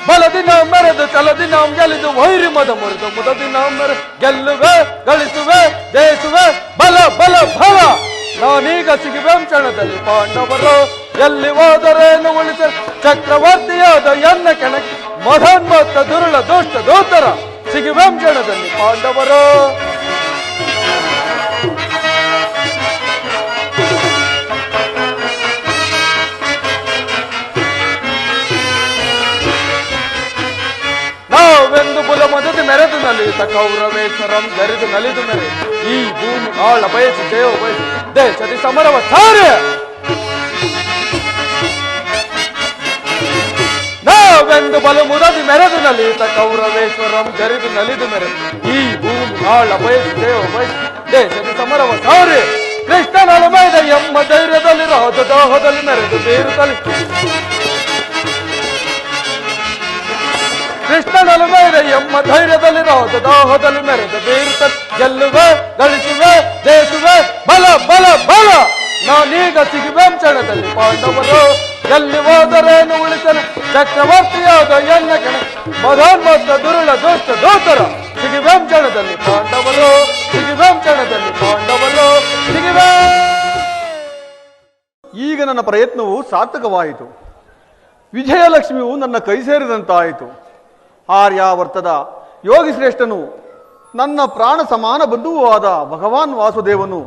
ಬಲದಿನ ಮೆರೆದು ಚಲದಿನ ಗೆಲಿದು ವೈರಿ ಮದ ಮುರಿದು ಮುದದಿನ ಮೆರೆ ಗೆಲ್ಲುವೆ ಗಳಿಸುವೆ ಜಯಿಸುವೆ ಬಲ ಬಲ ಬಲ. ನಾನೀಗ ಸಿಗಿವೆಂ ಕ್ಷಣದಲ್ಲಿ ಪಾಂಡವರು, ಎಲ್ಲಿ ಹೋದರೇನು ಉಳಿಸ ಚಕ್ರವರ್ತಿಯಾದ ಎನ್ನ ಕೆಣಕಿ ಮಧೋನ್ಮತ್ತ ದುರುಳ ದೋಷ್ಟ ದೋತರ ಸಿಗಿವೆಂ ಕ್ಷಣದಲ್ಲಿ ಪಾಂಡವರು. ನಾವೆಂದು ಬುಲ ಮದದಿ ಮೆರೆದು ನಲಿಯುತ್ತ ಕೌರವೇಶ್ವರಂ ಗರಿದು ನಲಿದು ಮೆರೆ ಈ ಭೂಮಿ ಆಳ ಬಯಸಿ ಜಯ ಬಯಸಿ ದೇಶದಿ ಸಮರವ ಸಾರೆ. ನಾವೆಂದು ಬಲು ಮುದದಿ ಮೆರೆದು ನಲಿಯುತ್ತ ಕೌರವೇಶ್ವರಂ ಗರಿದು ನಲಿದು ಮೆರೆ ಈ ಭೂಮಿ ಆಳ ಬಯಸಿ ಜಯ ಬಯಸಿ ದೇಶದಿ ಸಮರವ ಸಾರೆ. ಕೃಷ್ಣನ ಮೈದ ಎಮ್ಮ ಧೈರ್ಯದಲ್ಲಿ ರಾಜದಾಹದಲ್ಲಿ ಮೆರೆದು ಬೀರುತ್ತಲಿ ಕೃಷ್ಣನಲು ಮೇರೆ ಎಮ್ಮ ಧೈರ್ಯದಲ್ಲಿ ರಾಜದಾಹದಲ್ಲಿ ಮೆರೆದು ಬೀರುತ್ತಲಿ ಗೆಲ್ಲುವೆ ಗಳಿಸುವೆ ಜಯಿಸುವೆ ಬಲ ಬಲ ಬಲ. ನಾನೀಗ ಸಿಗಿವೆಂ ಕ್ಷಣದಲ್ಲಿ ಪಾಂಡವರು, ಎಲ್ಲಿ ಹೋದರೇನು ಉಳಿಸಲು ಚಕ್ರವರ್ತಿಯಾದ ಎನ್ನ ಕೆಣ ಮಧೋನ್ಮತ್ತ ದುರುಳ ದೋಷ್ಟ ದೋತರ ಸಿಗಿವೆಂ ಕ್ಷಣದಲ್ಲಿ ಪಾಂಡವರು, ಸಿಗಿವೆಂ ಕ್ಷಣದಲ್ಲಿ ಪಾಂಡವರು ಸಿಗಿವೆ. ಈಗ ನನ್ನ ಪ್ರಯತ್ನವು ಸಾರ್ಥಕವಾಯಿತು. ವಿಜಯಲಕ್ಷ್ಮಿಯು ನನ್ನ ಕೈ ಸೇರಿದಂತಾಯಿತು. ಆರ್ಯಾವರ್ತದ ಯೋಗಿ ಶ್ರೇಷ್ಠನು, ನನ್ನ ಪ್ರಾಣ ಸಮಾನ ಬಂಧುವೂ ಆದ ಭಗವಾನ್ ವಾಸುದೇವನು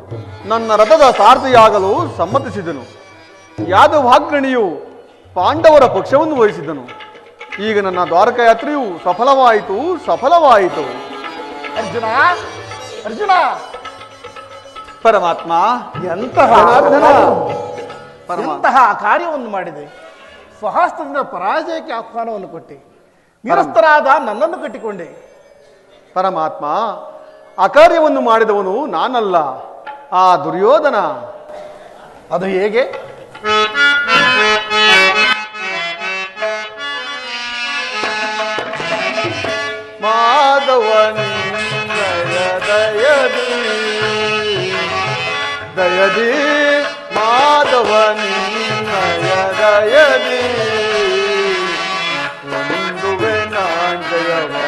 ನನ್ನ ರಥದ ಸಾರಥಿಯಾಗಲು ಸಮ್ಮತಿಸಿದನು. ಯಾದವಾಗ್ರಣಿಯು ಪಾಂಡವರ ಪಕ್ಷವನ್ನು ವಹಿಸಿದನು. ಈಗ ನನ್ನ ದ್ವಾರಕ ಯಾತ್ರೆಯು ಸಫಲವಾಯಿತು ಸಫಲವಾಯಿತು. ಅರ್ಜುನ, ಅರ್ಜುನ, ಪರಮಾತ್ಮ ಎಂತಹ ಪರಮಾತ್ಮ ಎಂತಹ ಕಾರ್ಯವನ್ನು ಮಾಡಿದೆ. ಸ್ವಹಸ್ತದಿಂದ ಪರಾಜಯಕ್ಕೆ ಆಹ್ವಾನವನ್ನು ಕೊಟ್ಟೆ. ನಿರಸ್ತರಾದ ನನ್ನನ್ನು ಕಟ್ಟಿಕೊಂಡೆ. ಪರಮಾತ್ಮ, ಅಕಾರ್ಯವನ್ನು ಮಾಡಿದವನು ನಾನಲ್ಲ, ಆ ದುರ್ಯೋಧನ. ಅದು ಹೇಗೆ? ಮಾಧವನಿನ್ನಯ ದಯದಿ ದಯದಿ ಮಾಧವನಿನ್ನಯ ದಯದಿ ಒಂದುವೆ ನಾಂಜಯವಿಲ್ಲದೆ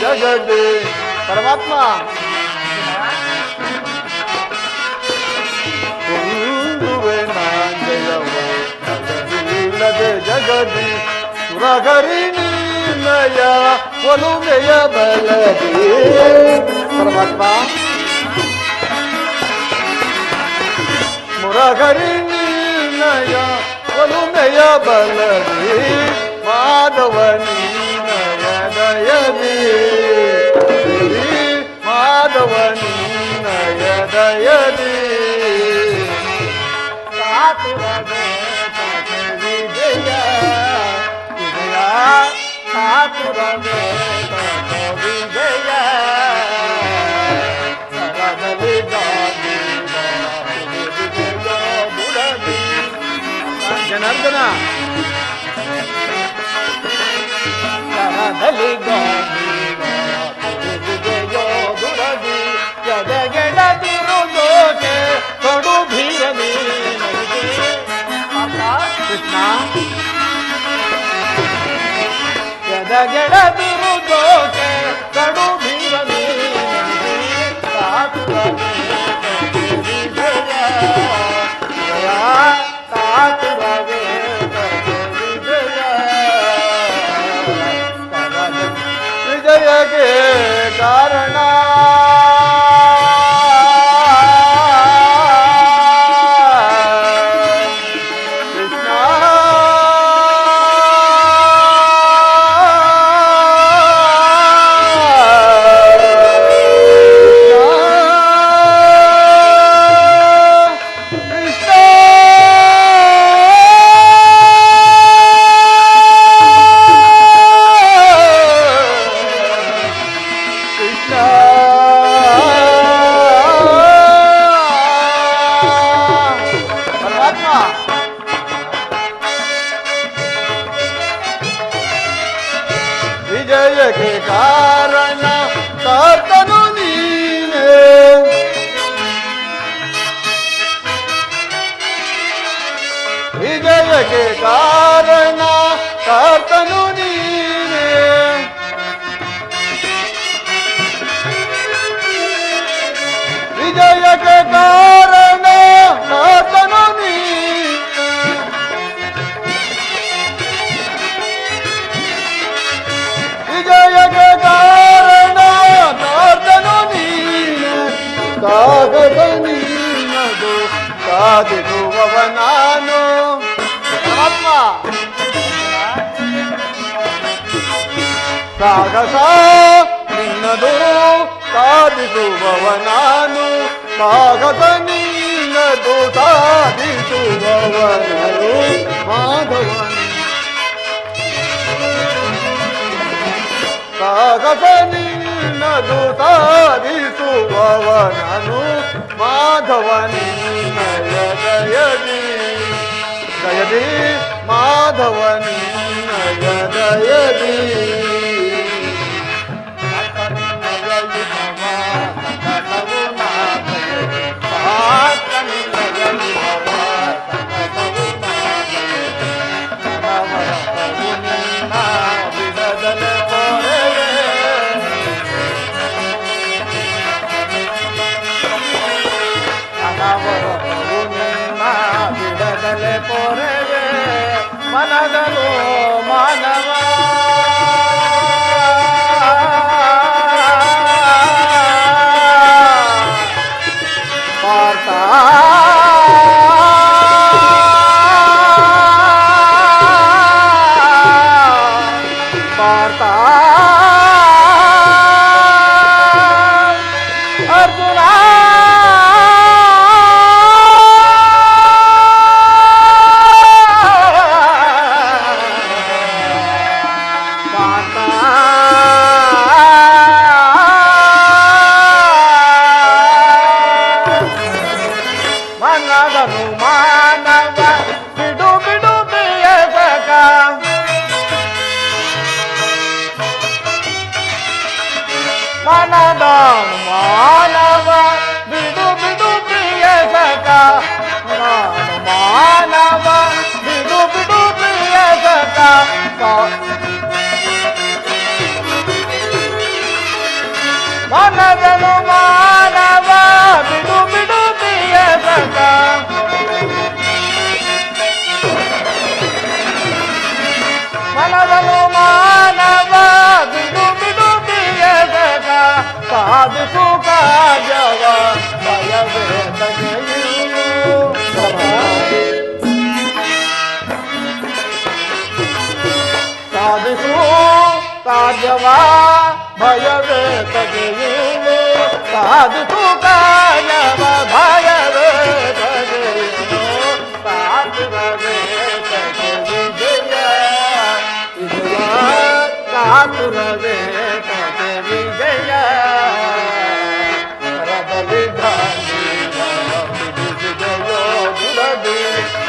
ಜಗದೆ. ಪರಮಾತ್ಮ, ಒಂದುವೆ ನಾಂಜಯವಿಲ್ಲದೆ ಜಗದಿ ಸುರಗರಿ ನಿನ್ನಯ ಒಲುಮೆಯ ಬಲದಿ. ಪರಮಾತ್ಮ, ಮುರಗರಿ ನಿನ್ನಯ ಒಲುಮೆಯ ಬಲದಿ ಮಾಧವ ನಿನ್ನಯ ದಯದಿ ಮಾಧವ ನಿನ್ನಯ ದಯದಿ. ಸಾತುರದ ವಿಜಯ ಕಾತುರವೇ ವಿಜಯ ಸರದಲ್ಲಿ ಜನಾರ್ದನ ಸರದಲ್ಲಿ ದುರದಿ ಎದೆಗೆಡದಿರುವುದೋಕೆ ಕಡು ಭೀರನಿ ಕೃಷ್ಣ ಎದೆಗೆಡದಿರುವುದೋಕೆ ಕಡು ಭೀರನಿ ಕಾತುರವೇ ವಿಜಯ ಕಾತುರವೇ ವಿಜಯಕ್ಕೆ ಕಾರಣ ಕೃಷ್ಣ ವಿಜಯಕ್ಕೆ ಕಾರಣ ಕರ್ತನು ನೀನೇ ವಿಜಯಕ್ಕೆ ಕಾರಣ ಕರ್ತನು ನೀನೇ ವಿಜಯಕ್ಕೆ ಕಾರಣ ಕರ್ತನು ನೀನೇ ವಿಜಯಕ್ಕೆ ಕಾರಣ ಕರ್ತನು ನೀನೆ ಕಾಗದ ನೀನದು ಕಾದಿರುವವ ನಾನು ಆತ್ಮ ಸಾಗಸ ನಿನ್ನದು ಸಾಧಿಸುವವ ನಾನು ಕಾಗದ ನೀನದು ಸಾಧಿಸುವವನರು ಮಾಧವನು ಸಾಗಸ ನಿನ್ನದು ಸಾಧಿಸುವವನನು ಮಾಧವನಿನ್ನಯ ದಯದಿ ದಯದಿ ಮಾಧವನಿನ್ನಯ ದಯದಿ ಬಿಡದಲೆ ಪೊರೆವೆ ಮನದಲು ಮಾನವ ಪಾರ್ಥ ಪಾರ್ಥ ಅರ್ಜುನ ಮನದನು ಮಾನವ ಬಿಡು ಬಿಡು ಪ್ರಿಯಸಕ ಮನದನು ಮಾನವ ಬಿಡು ಬಿಡು ಪ್ರಿಯಸಕ ನಾನು ಮಾನವ ಬಿಡು ಬಿಡು ಪ್ರಿಯಸಕ ಮನದನು ಮಾನವ ಬಿಡು ಬಿಡು ಪ್ರಿಯಸಕ ಮನದನು ಮಾನವ ಬಿಡು ಬಿಡು ಪ್ರಿಯಸಕ ಸಾಧಿಸು ಕಾರ್ಯವ ಭಯವೇ ತಗೆಯು ಸಾಧಿಸು ಕಾರ್ಯವ ಭಯವೇ ತಗೆಯುವು ಸಾಧಿಸು ಕಾರ್ಯವ ಭಯವೇ ತಗೆಯುವು ಸಾಧುವೇ ತಗೆ ವಿಜಯ ವಿಜಯ ಕಾತುರವೇ ಕತೆ ವಿಜಯ ಕರದಲ್ಲಿ ಗಾಂಧೀವ ಬಿಡಿಸಿದೆಯೋ ದುರದಿ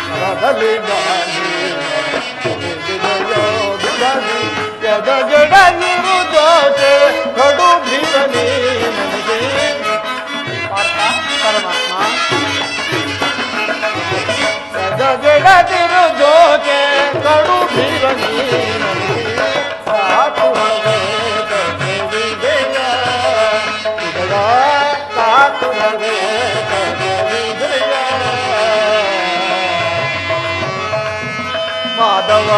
ಕರದಲ್ಲಿ ಗಾಂಧೀವ ಬಿಡಿಸಿದೆಯೋ ದುರದಿ ಎದಗೆಡಗಿರು ಜೋತೆ ಕಡು ಭೀರನಿ ನನಗೆ ಪರಮಾತ್ಮ ಎದಗೆಡಗಿರು ಜೋತೆ ಕಡು ಭೀರನಿ ನನಗೆ ಕಾತುರವೇ ಕತೆ ವಿಜಯ ಕಾತುರವೇ ಕತೆ ವಿಜಯ ಮಾಧವ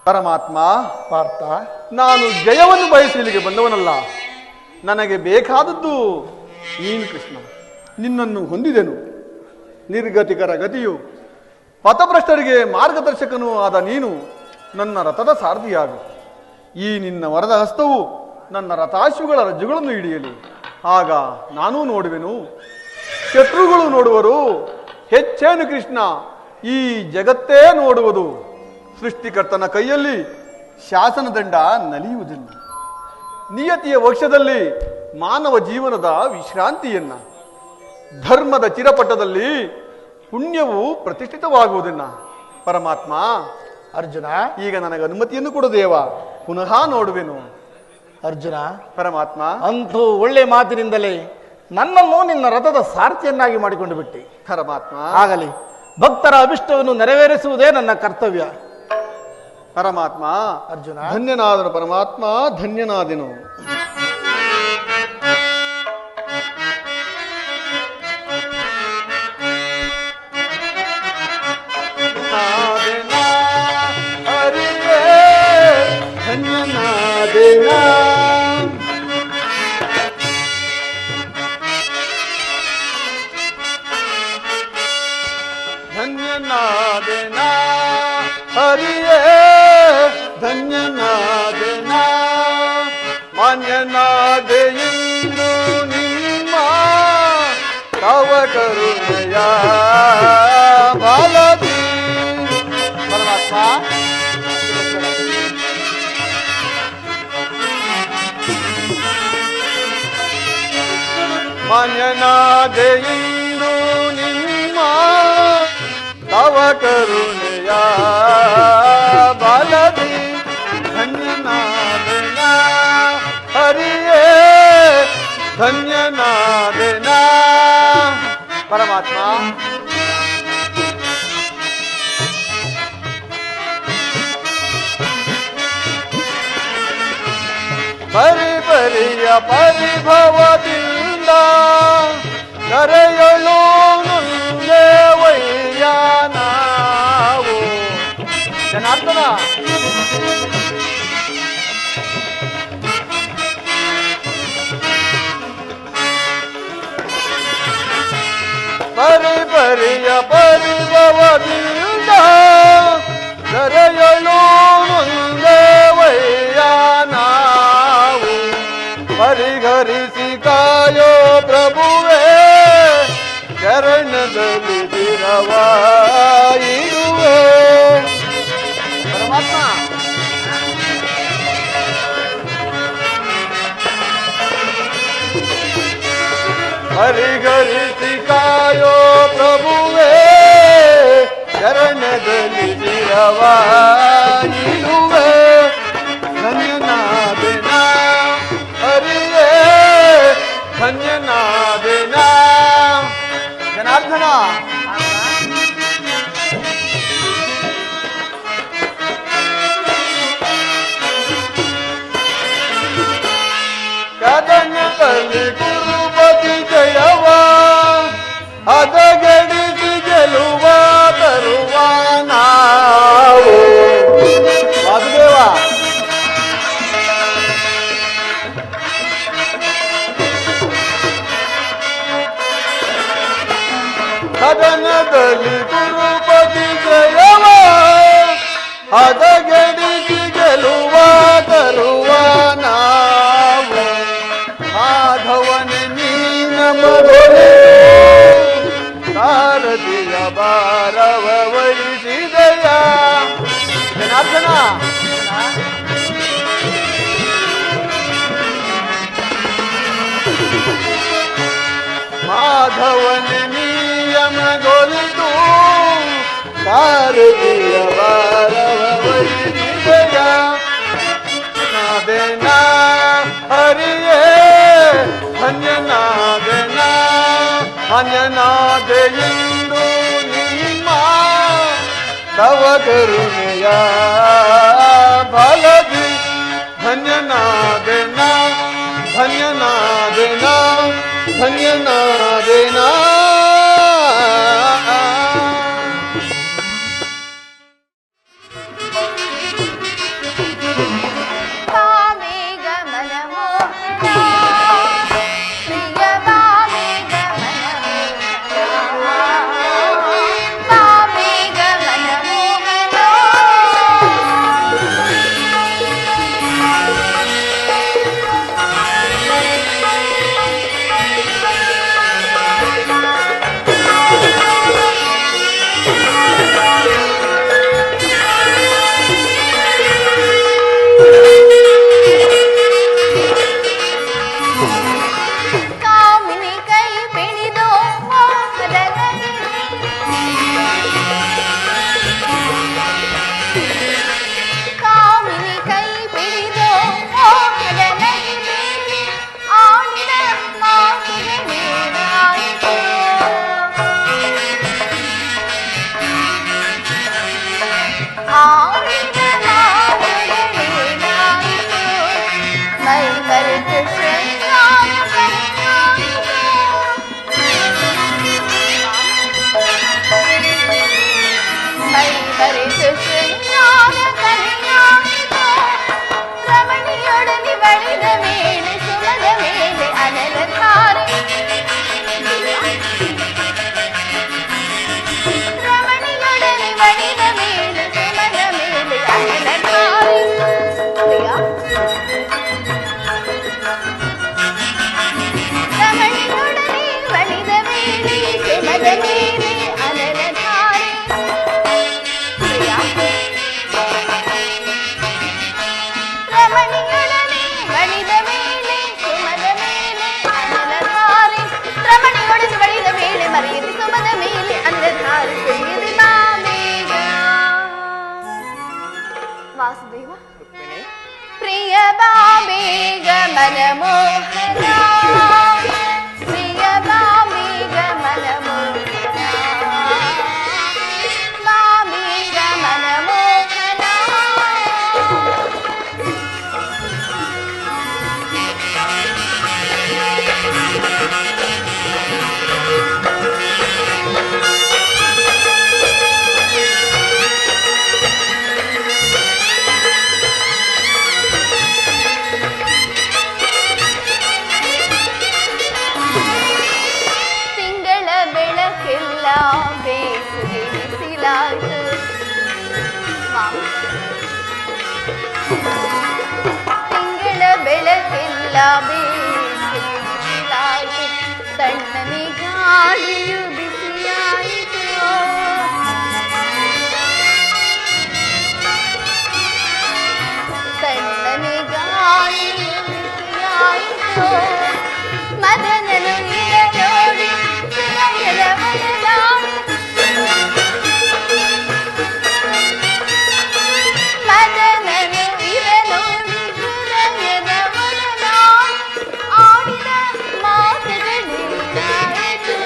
ಪರಮಾತ್ಮ, ಪಾರ್ಥ, ನಾನು ಜಯವನ್ನು ಬಯಸಿ ಇಲ್ಲಿಗೆ ಬಂದವನಲ್ಲ. ನನಗೆ ಬೇಕಾದದ್ದು ನೀನು ಕೃಷ್ಣ. ನಿನ್ನನ್ನು ಹೊಂದಿದೆನು. ನಿರ್ಗತಿಕರ ಗತಿಯು ಪಥಭ್ರಷ್ಟರಿಗೆ ಮಾರ್ಗದರ್ಶಕನೂ ಆದ ನೀನು ನನ್ನ ರಥದ ಸಾರಥಿಯಾಗು. ಈ ನಿನ್ನ ವರದ ಹಸ್ತವು ನನ್ನ ರಥಾಶ್ವಗಳ ರಜ್ಜುಗಳನ್ನು ಹಿಡಿಯಲಿ. ಆಗ ನಾನೂ ನೋಡುವೆನು, ಶತ್ರುಗಳು ನೋಡುವರು. ಹೆಚ್ಚೇನು ಕೃಷ್ಣ, ಈ ಜಗತ್ತೇ ನೋಡುವುದು. ಸೃಷ್ಟಿಕರ್ತನ ಕೈಯಲ್ಲಿ ಶಾಸನದಂಡ ನಲಿಯುವುದಿಲ್ಲ. ನಿಯತಿಯ ವಕ್ಷದಲ್ಲಿ ಮಾನವ ಜೀವನದ ವಿಶ್ರಾಂತಿಯನ್ನ, ಧರ್ಮದ ಚಿರಪಟದಲ್ಲಿ ಪುಣ್ಯವು ಪ್ರತಿಷ್ಠಿತವಾಗುವುದನ್ನ. ಪರಮಾತ್ಮ, ಅರ್ಜುನ, ಈಗ ನನಗೆ ಅನುಮತಿಯನ್ನು ಕೊಡು ದೇವ, ಪುನಃ ನೋಡುವೆನು. ಅರ್ಜುನ, ಪರಮಾತ್ಮ, ಅಂತೂ ಒಳ್ಳೆ ಮಾತಿನಿಂದಲೇ ನನ್ನನ್ನು ನಿನ್ನ ರಥದ ಸಾರಥಿಯನ್ನಾಗಿ ಮಾಡಿಕೊಂಡು ಬಿಟ್ಟೆ. ಪರಮಾತ್ಮ, ಆಗಲಿ, ಭಕ್ತರ ಅಭಿಷ್ಟವನ್ನು ನೆರವೇರಿಸುವುದೇ ನನ್ನ ಕರ್ತವ್ಯ. ಪರಮಾತ್ಮ, ಅರ್ಜುನ, ಧನ್ಯನಾದನು. ಪರಮಾತ್ಮ, ಧನ್ಯನಾದೆನು. ಧನ್ಯನಾದೆನ ಹರಿಯೇ, ಧನ್ಯನಾದೆನ ಮಾನ್ಯನಾದೆ ಎಂದು ನಿಮ್ಮ ತವ ಕರುಣೆಯ ಬಾಲದಿ. ಪರಮಾತ್ಮ, ಮಾನ್ಯನಾದೆ ಎಂದು ನಿಮ್ಮ ತವ ಕರುಣೆಯ ಬಾಲದಿ. ಧನ್ಯನಾದೆನ ಹರಿಯೇ, ಧನ್ಯನಾದೆನ. ಪರಮಾತ್ಮ, ಪರಿಪರಿಯ ಪರಿಭವದಿಂದ ಕರೆಯಲು ನೊಂದೆ ವೈಯ ನಾವು. ಜನಾರ್ದನ, ಪರಿಪರಿಯ ಪರಿಭವದಿಂದ ಕರೆಯಲು ನೊಂದೆ ವೈಯ ನಾವು. ಪರಿಹರಿಸಿ ಕಾಯೋ ಪ್ರಭುವೇ, ಚರಣದಲ್ಲಿ ದಿರವಾಯಿರುವೆ. ಪರಮಾತ್ಮ, ಪರಿಹರಿಸಿ ಕಾಯೋ ಪ್ರಭುವೇ, ಚರಣದಲ್ಲಿ ದಿರವಾಯಿರುವೆ. ಧನ್ಯನಾದೆನ ಹರಿಯೇ, ಧನ್ಯನಾದೆನ. ಜನಾರ್ದನ, ಕದನದಲ್ಲಿ ಗುರುಪತಿ ಜಯವ ಹದಗೆಡಿಸಿ ಗೆಲುವ ತರುವ ನಾವು. ವಾಸುದೇವ, ಭಾರವ ವಹಿಸಿದೆಯ ಜನಾರ್ದನ. ಮಾಧವನ ನಿಯಮಗೊಲಿದು ಭಾರತೀಯ ಭಾರವ ವಹಿಸಿದೆಯ ನಾದೆನ ಹರಿಯೇ ಧನ್ಯನಾದೆನ ಧನ್ಯನಾದೆಯೆಂದು ನಿಮ್ಮ ತವ ಕರುಣೆಯ ಬಲದಿ ಧನ್ಯನಾದೆನ ಧನ್ಯನಾದೆನ ಧನ್ಯನಾದೆನ. ವಾಸುದೇವ ಪ್ರಿಯ ಬಾಬೇಗ ಮನಮೋಹನ ಪ್ರಿಯ ಬಾಬೇಗ ಮನಮೋಹನ ಬಾಬೇಗ ಮನಮೋಹನ ಬೇಸಿಗೆ ಬಿಸಿಲಾಯ್ತು ತಿಂಗಳ ಬೆಳಕೆಲ್ಲ ಬೇಸಿಗೆ ಬಿಸಿಲಾಯ್ತು ತಣ್ಣನೆ ಗಾಳಿಯು ಬಿಸಿಯಾಯಿತು ತಣ್ಣನೆ ಗಾಳಿಯು ಬಿಸಿಯಾಯಿತು ಮದನನು ನೋಡಿ ಮದನನು ಇರಲೋಡಿ ಹೃದಯದ ಒಡನಾಡಿ ಆಡಿದ ಮಾತುಗಳೇನಾಯಿತು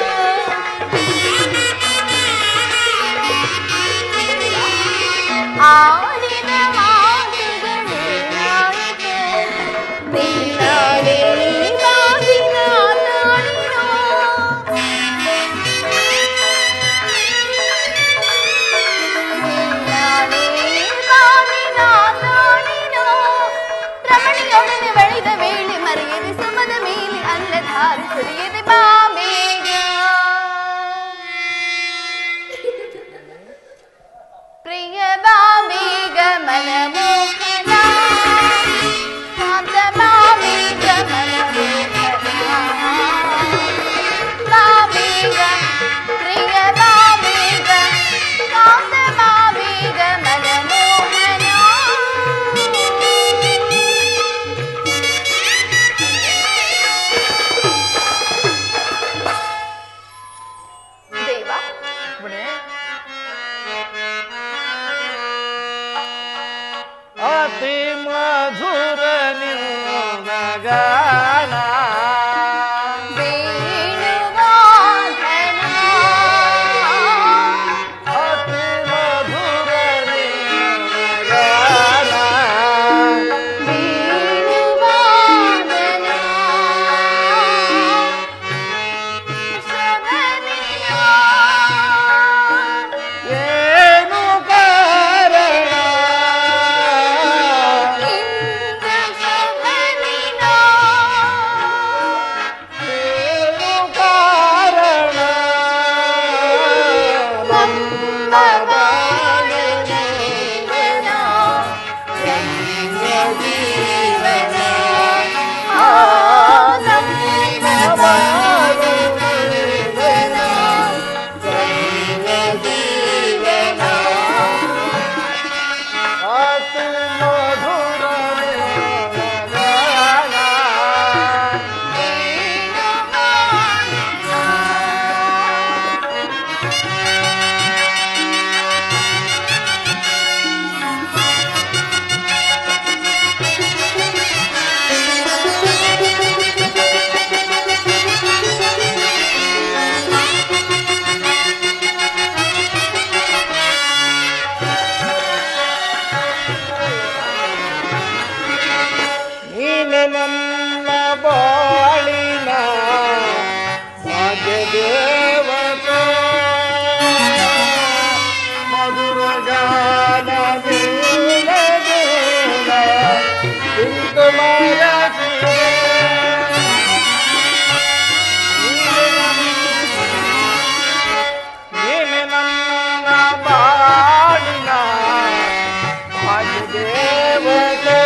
ನನ್ನ ಬಾಳಿನ ಭಾಗ್ಯದೇವತ ಮಧುರಗಾನ ನೀನೆ ನನ್ನ ಬಾಳಿನ ಭಾಗ್ಯದೇವತೆ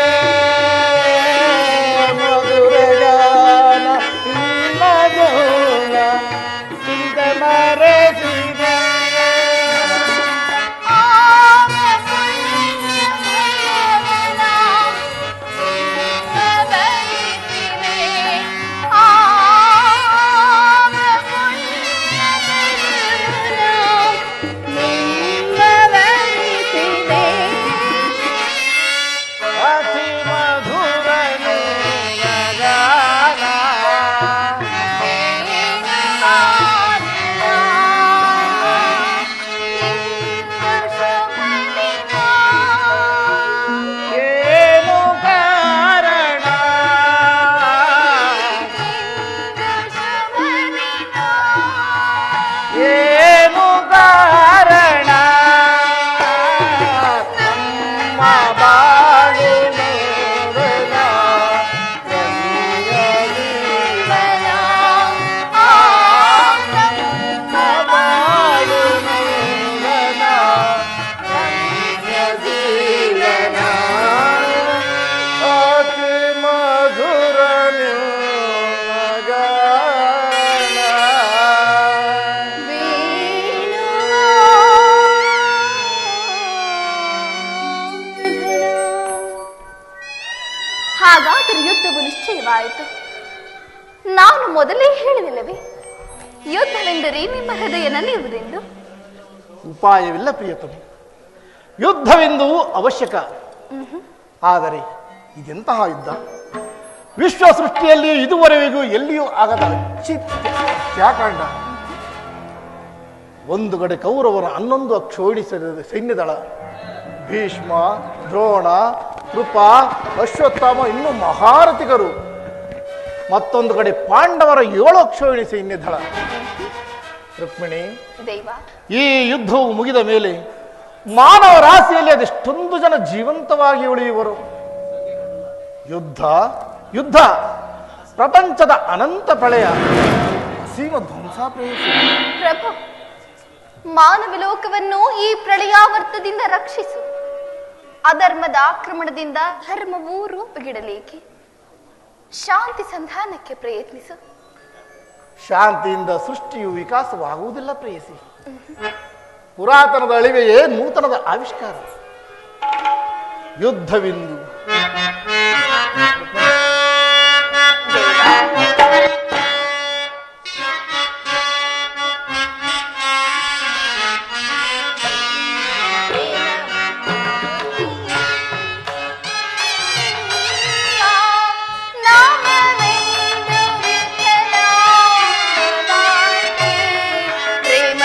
ಹಾಗಾದರೆ ಯುದ್ಧವು ನಿಶ್ಚಯವಾಯಿತು. ನಾನು ಮೊದಲೇ ಹೇಳಿದಿಲ್ಲವೇ ಯುದ್ಧವೆಂದರೆ ನಿಮ್ಮ ಹೃದಯ ನಲಿಯುವುದೆಂದು. ಉಪಾಯವಿಲ್ಲ ಪ್ರಿಯತಮೆ, ಯುದ್ಧವೆಂದು ಅವಶ್ಯಕ. ಆದರೆ ಇದೆಂತಹ ಯುದ್ಧ? ವಿಶ್ವ ಸೃಷ್ಟಿಯಲ್ಲಿ ಇದುವರೆಗೂ ಎಲ್ಲಿಯೂ ಆಗದ ಹತ್ಯಾಕಾಂಡ. ಒಂದು ಕಡೆ ಕೌರವರ 11 ಅಕ್ಷೋಹಿಣಿಸಿದ ಸೈನ್ಯದಳ, ಭೀಷ್ಮ, ದ್ರೋಣ, ಕೃಪ, ಅಶ್ವತ್ಥಾಮ, ಇನ್ನೂ ಮಹಾರಥಿಗರು. ಮತ್ತೊಂದು ಕಡೆ ಪಾಂಡವರ 7 ಅಕ್ಷೋಹಿಣಿ ಸೈನ್ಯದಳ. ರುಕ್ಮಿಣಿ, ಈ ಯುದ್ಧವು ಮುಗಿದ ಮೇಲೆ ಮಾನವ ರಾಶಿಯಲ್ಲಿ ಅದೆಷ್ಟೊಂದು ಜನ ಜೀವಂತವಾಗಿ ಉಳಿಯುವರು. ಯುದ್ಧ ಯುದ್ಧ ಪ್ರಪಂಚದ ಅನಂತ ಪ್ರಳಯ, ಅಸೀಮ ಧ್ವಂಸಾಪ್ರೇಷಿ. ಪ್ರಭು, ಮಾನವ ಲೋಕವನ್ನು ಈ ಪ್ರಳಯಾವರ್ತದಿಂದ ರಕ್ಷಿಸು. ಅಧರ್ಮದ ಆಕ್ರಮಣದಿಂದ ಧರ್ಮವು ರೂಪುಗಿಡಲೇಕೆ? ಶಾಂತಿ ಸಂಧಾನಕ್ಕೆ ಪ್ರಯತ್ನಿಸು. ಶಾಂತಿಯಿಂದ ಸೃಷ್ಟಿಯು ವಿಕಾಸವಾಗುವುದಿಲ್ಲ ಪ್ರೇಯಸಿ. ಪುರಾತನದ ಅಳಿವೆಯೇ ನೂತನದ ಆವಿಷ್ಕಾರ. ಯುದ್ಧವಿಂದು ಪ್ರೇಮ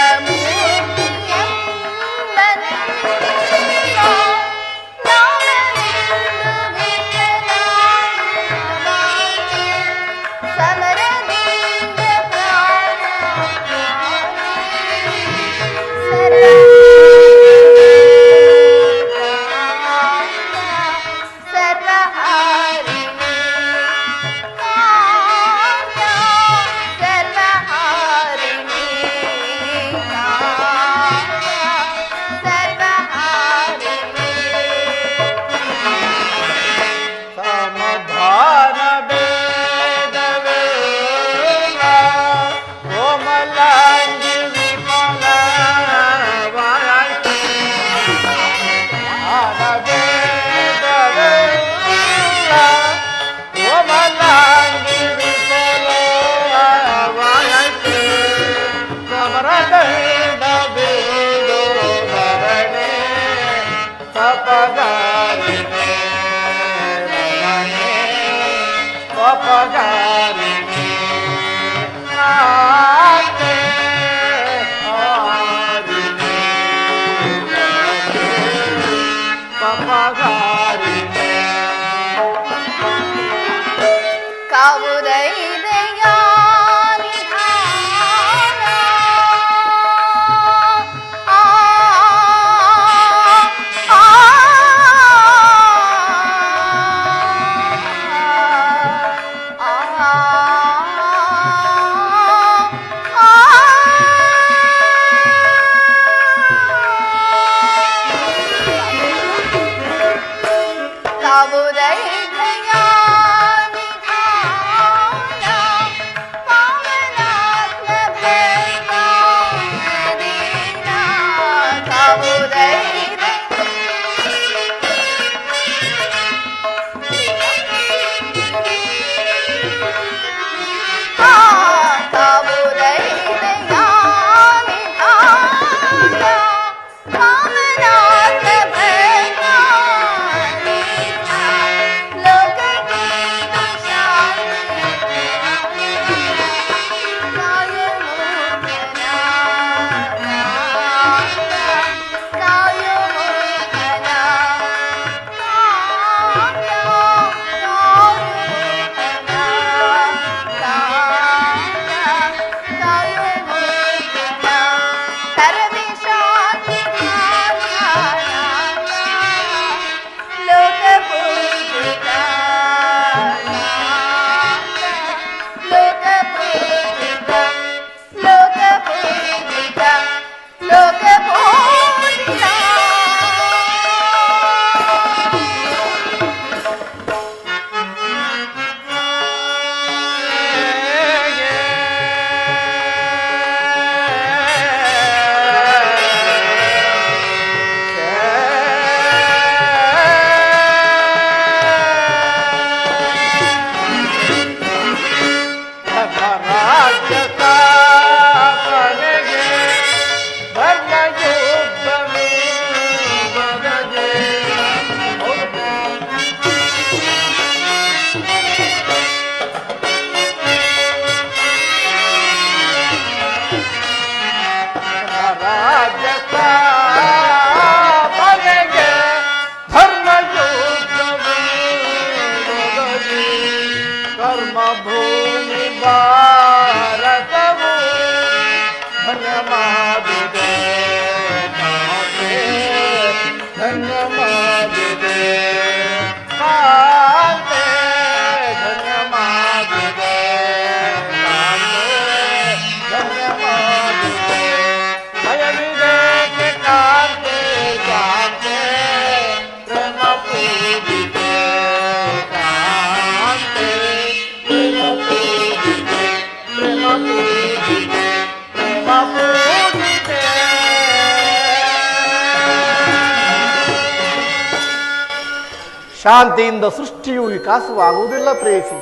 ಶಾಂತಿಯಿಂದ ಸೃಷ್ಟಿಯು ವಿಕಾಸವಾಗುವುದಿಲ್ಲ ಪ್ರೇಯಸಿ.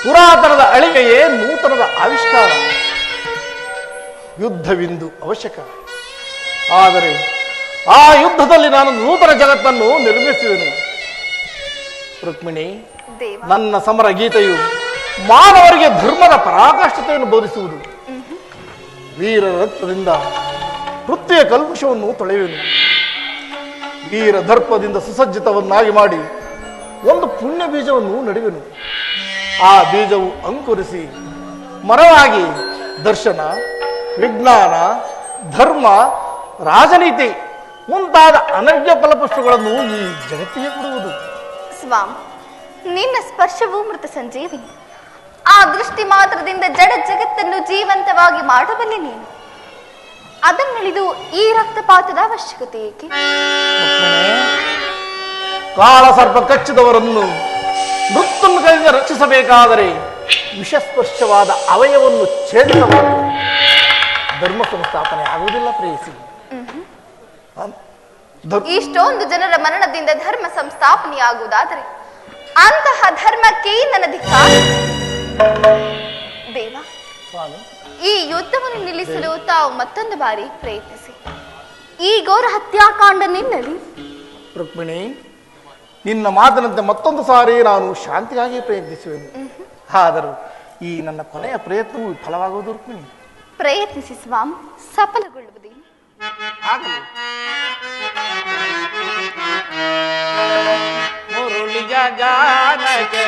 ಪುರಾತನದ ಅಳಿಗೆಯೇ ನೂತನದ ಆವಿಷ್ಕಾರ. ಯುದ್ಧವಿಂದು ಅವಶ್ಯಕ, ಆದರೆ ಆ ಯುದ್ಧದಲ್ಲಿ ನಾನು ನೂತನ ಜಗತ್ತನ್ನು ನಿರ್ಮಿಸುವೆನು. ರುಕ್ಮಿಣಿ, ನನ್ನ ಸಮರ ಗೀತೆಯು ಮಾನವರಿಗೆ ಧರ್ಮದ ಪರಾಕಾಷ್ಠತೆಯನ್ನು ಬೋಧಿಸುವುದು. ವೀರ ರಕ್ತದಿಂದ ಪೃಥ್ವಿಯ ಕಲ್ಮಶವನ್ನು ತೊಳೆಯುವೆನು. ವೀರ ದರ್ಪದಿಂದ ಸುಸಜ್ಜಿತವನ್ನಾಗಿ ಮಾಡಿ ಒಂದು ಪುಣ್ಯ ಬೀಜವನ್ನು ನಡುವೆನು. ಆ ಬೀಜವು ಅಂಕುರಿಸಿ ಮರವಾಗಿ ದರ್ಶನ, ವಿಜ್ಞಾನ, ಧರ್ಮ, ರಾಜನೀತಿ ಮುಂತಾದ ಅನನ್ಯ ಫಲಪುಷ್ಪಗಳನ್ನು ಈ ಜಗತ್ತಿಗೆ ಕೊಡುವುದು. ಸ್ವಾಮಿ, ನಿನ್ನ ಸ್ಪರ್ಶವು ಮೃತ ಸಂಜೀವಿನಿ. ಆ ದೃಷ್ಟಿ ಮಾತ್ರದಿಂದ ಜಡ ಜಗತ್ತನ್ನು ಜೀವಂತವಾಗಿ ಮಾಡಬಲ್ಲೆ ನೀನು. ಅದನ್ನಳಿದು ಈ ರಕ್ತಪಾತದ ಅವಶ್ಯಕತೆ ಏಕೆ? ಕಾಳ ಸರ್ಪ ಕಚ್ಚಿದವರನ್ನು ಮೃತ್ಯುಂಜಯದಿಂದ ರಕ್ಷಿಸಬೇಕಾದರೆ ವಿಷಸ್ಪರ್ಶವಾದ ಅವಯವನ್ನು ಛೇದಿಸಬಹುದು. ಧರ್ಮ ಸಂಸ್ಥಾಪನೆ ಆಗುವುದಿಲ್ಲ ಪ್ರೇಯಸಿ. ಇಷ್ಟೊಂದು ಜನರ ಮರಣದಿಂದ ಧರ್ಮ ಸಂಸ್ಥಾಪನೆಯಾಗುವುದಾದರೆ ಅಂತಹ ಧರ್ಮಕ್ಕೆ ನನ್ನ ಧಿಕ್ಕಾರ. ದೇವ, ಈ ಯುದ್ಧವನ್ನು ನಿಲ್ಲಿಸಲು ತಾವು ಮತ್ತೊಂದು ಬಾರಿ ಪ್ರಯತ್ನಿಸಿ. ಈ ಘೋರ ಹತ್ಯಾಕಾಂಡ ನಿಲ್ಲಲಿ. ರುಕ್ಮಿಣಿ, ನಿನ್ನ ಮಾತಿನಂತೆ ಮತ್ತೊಂದು ಸಾರಿ ನಾನು ಶಾಂತಿಗಾಗಿ ಪ್ರಯತ್ನಿಸುವೆನು. ಆದರೂ ಈ ನನ್ನ ಕೊನೆಯ ಪ್ರಯತ್ನವು ಫಲವಾಗುವುದು ರುಕ್ಮಿಣಿ. ಪ್ರಯತ್ನಿಸಿ ಸ್ವಾಮಿ, ಸಫಲಗೊಳ್ಳುವುದೇ. ಆಗಲಿ. ಮುರುಳಿಯ ಗಾನಕ್ಕೆ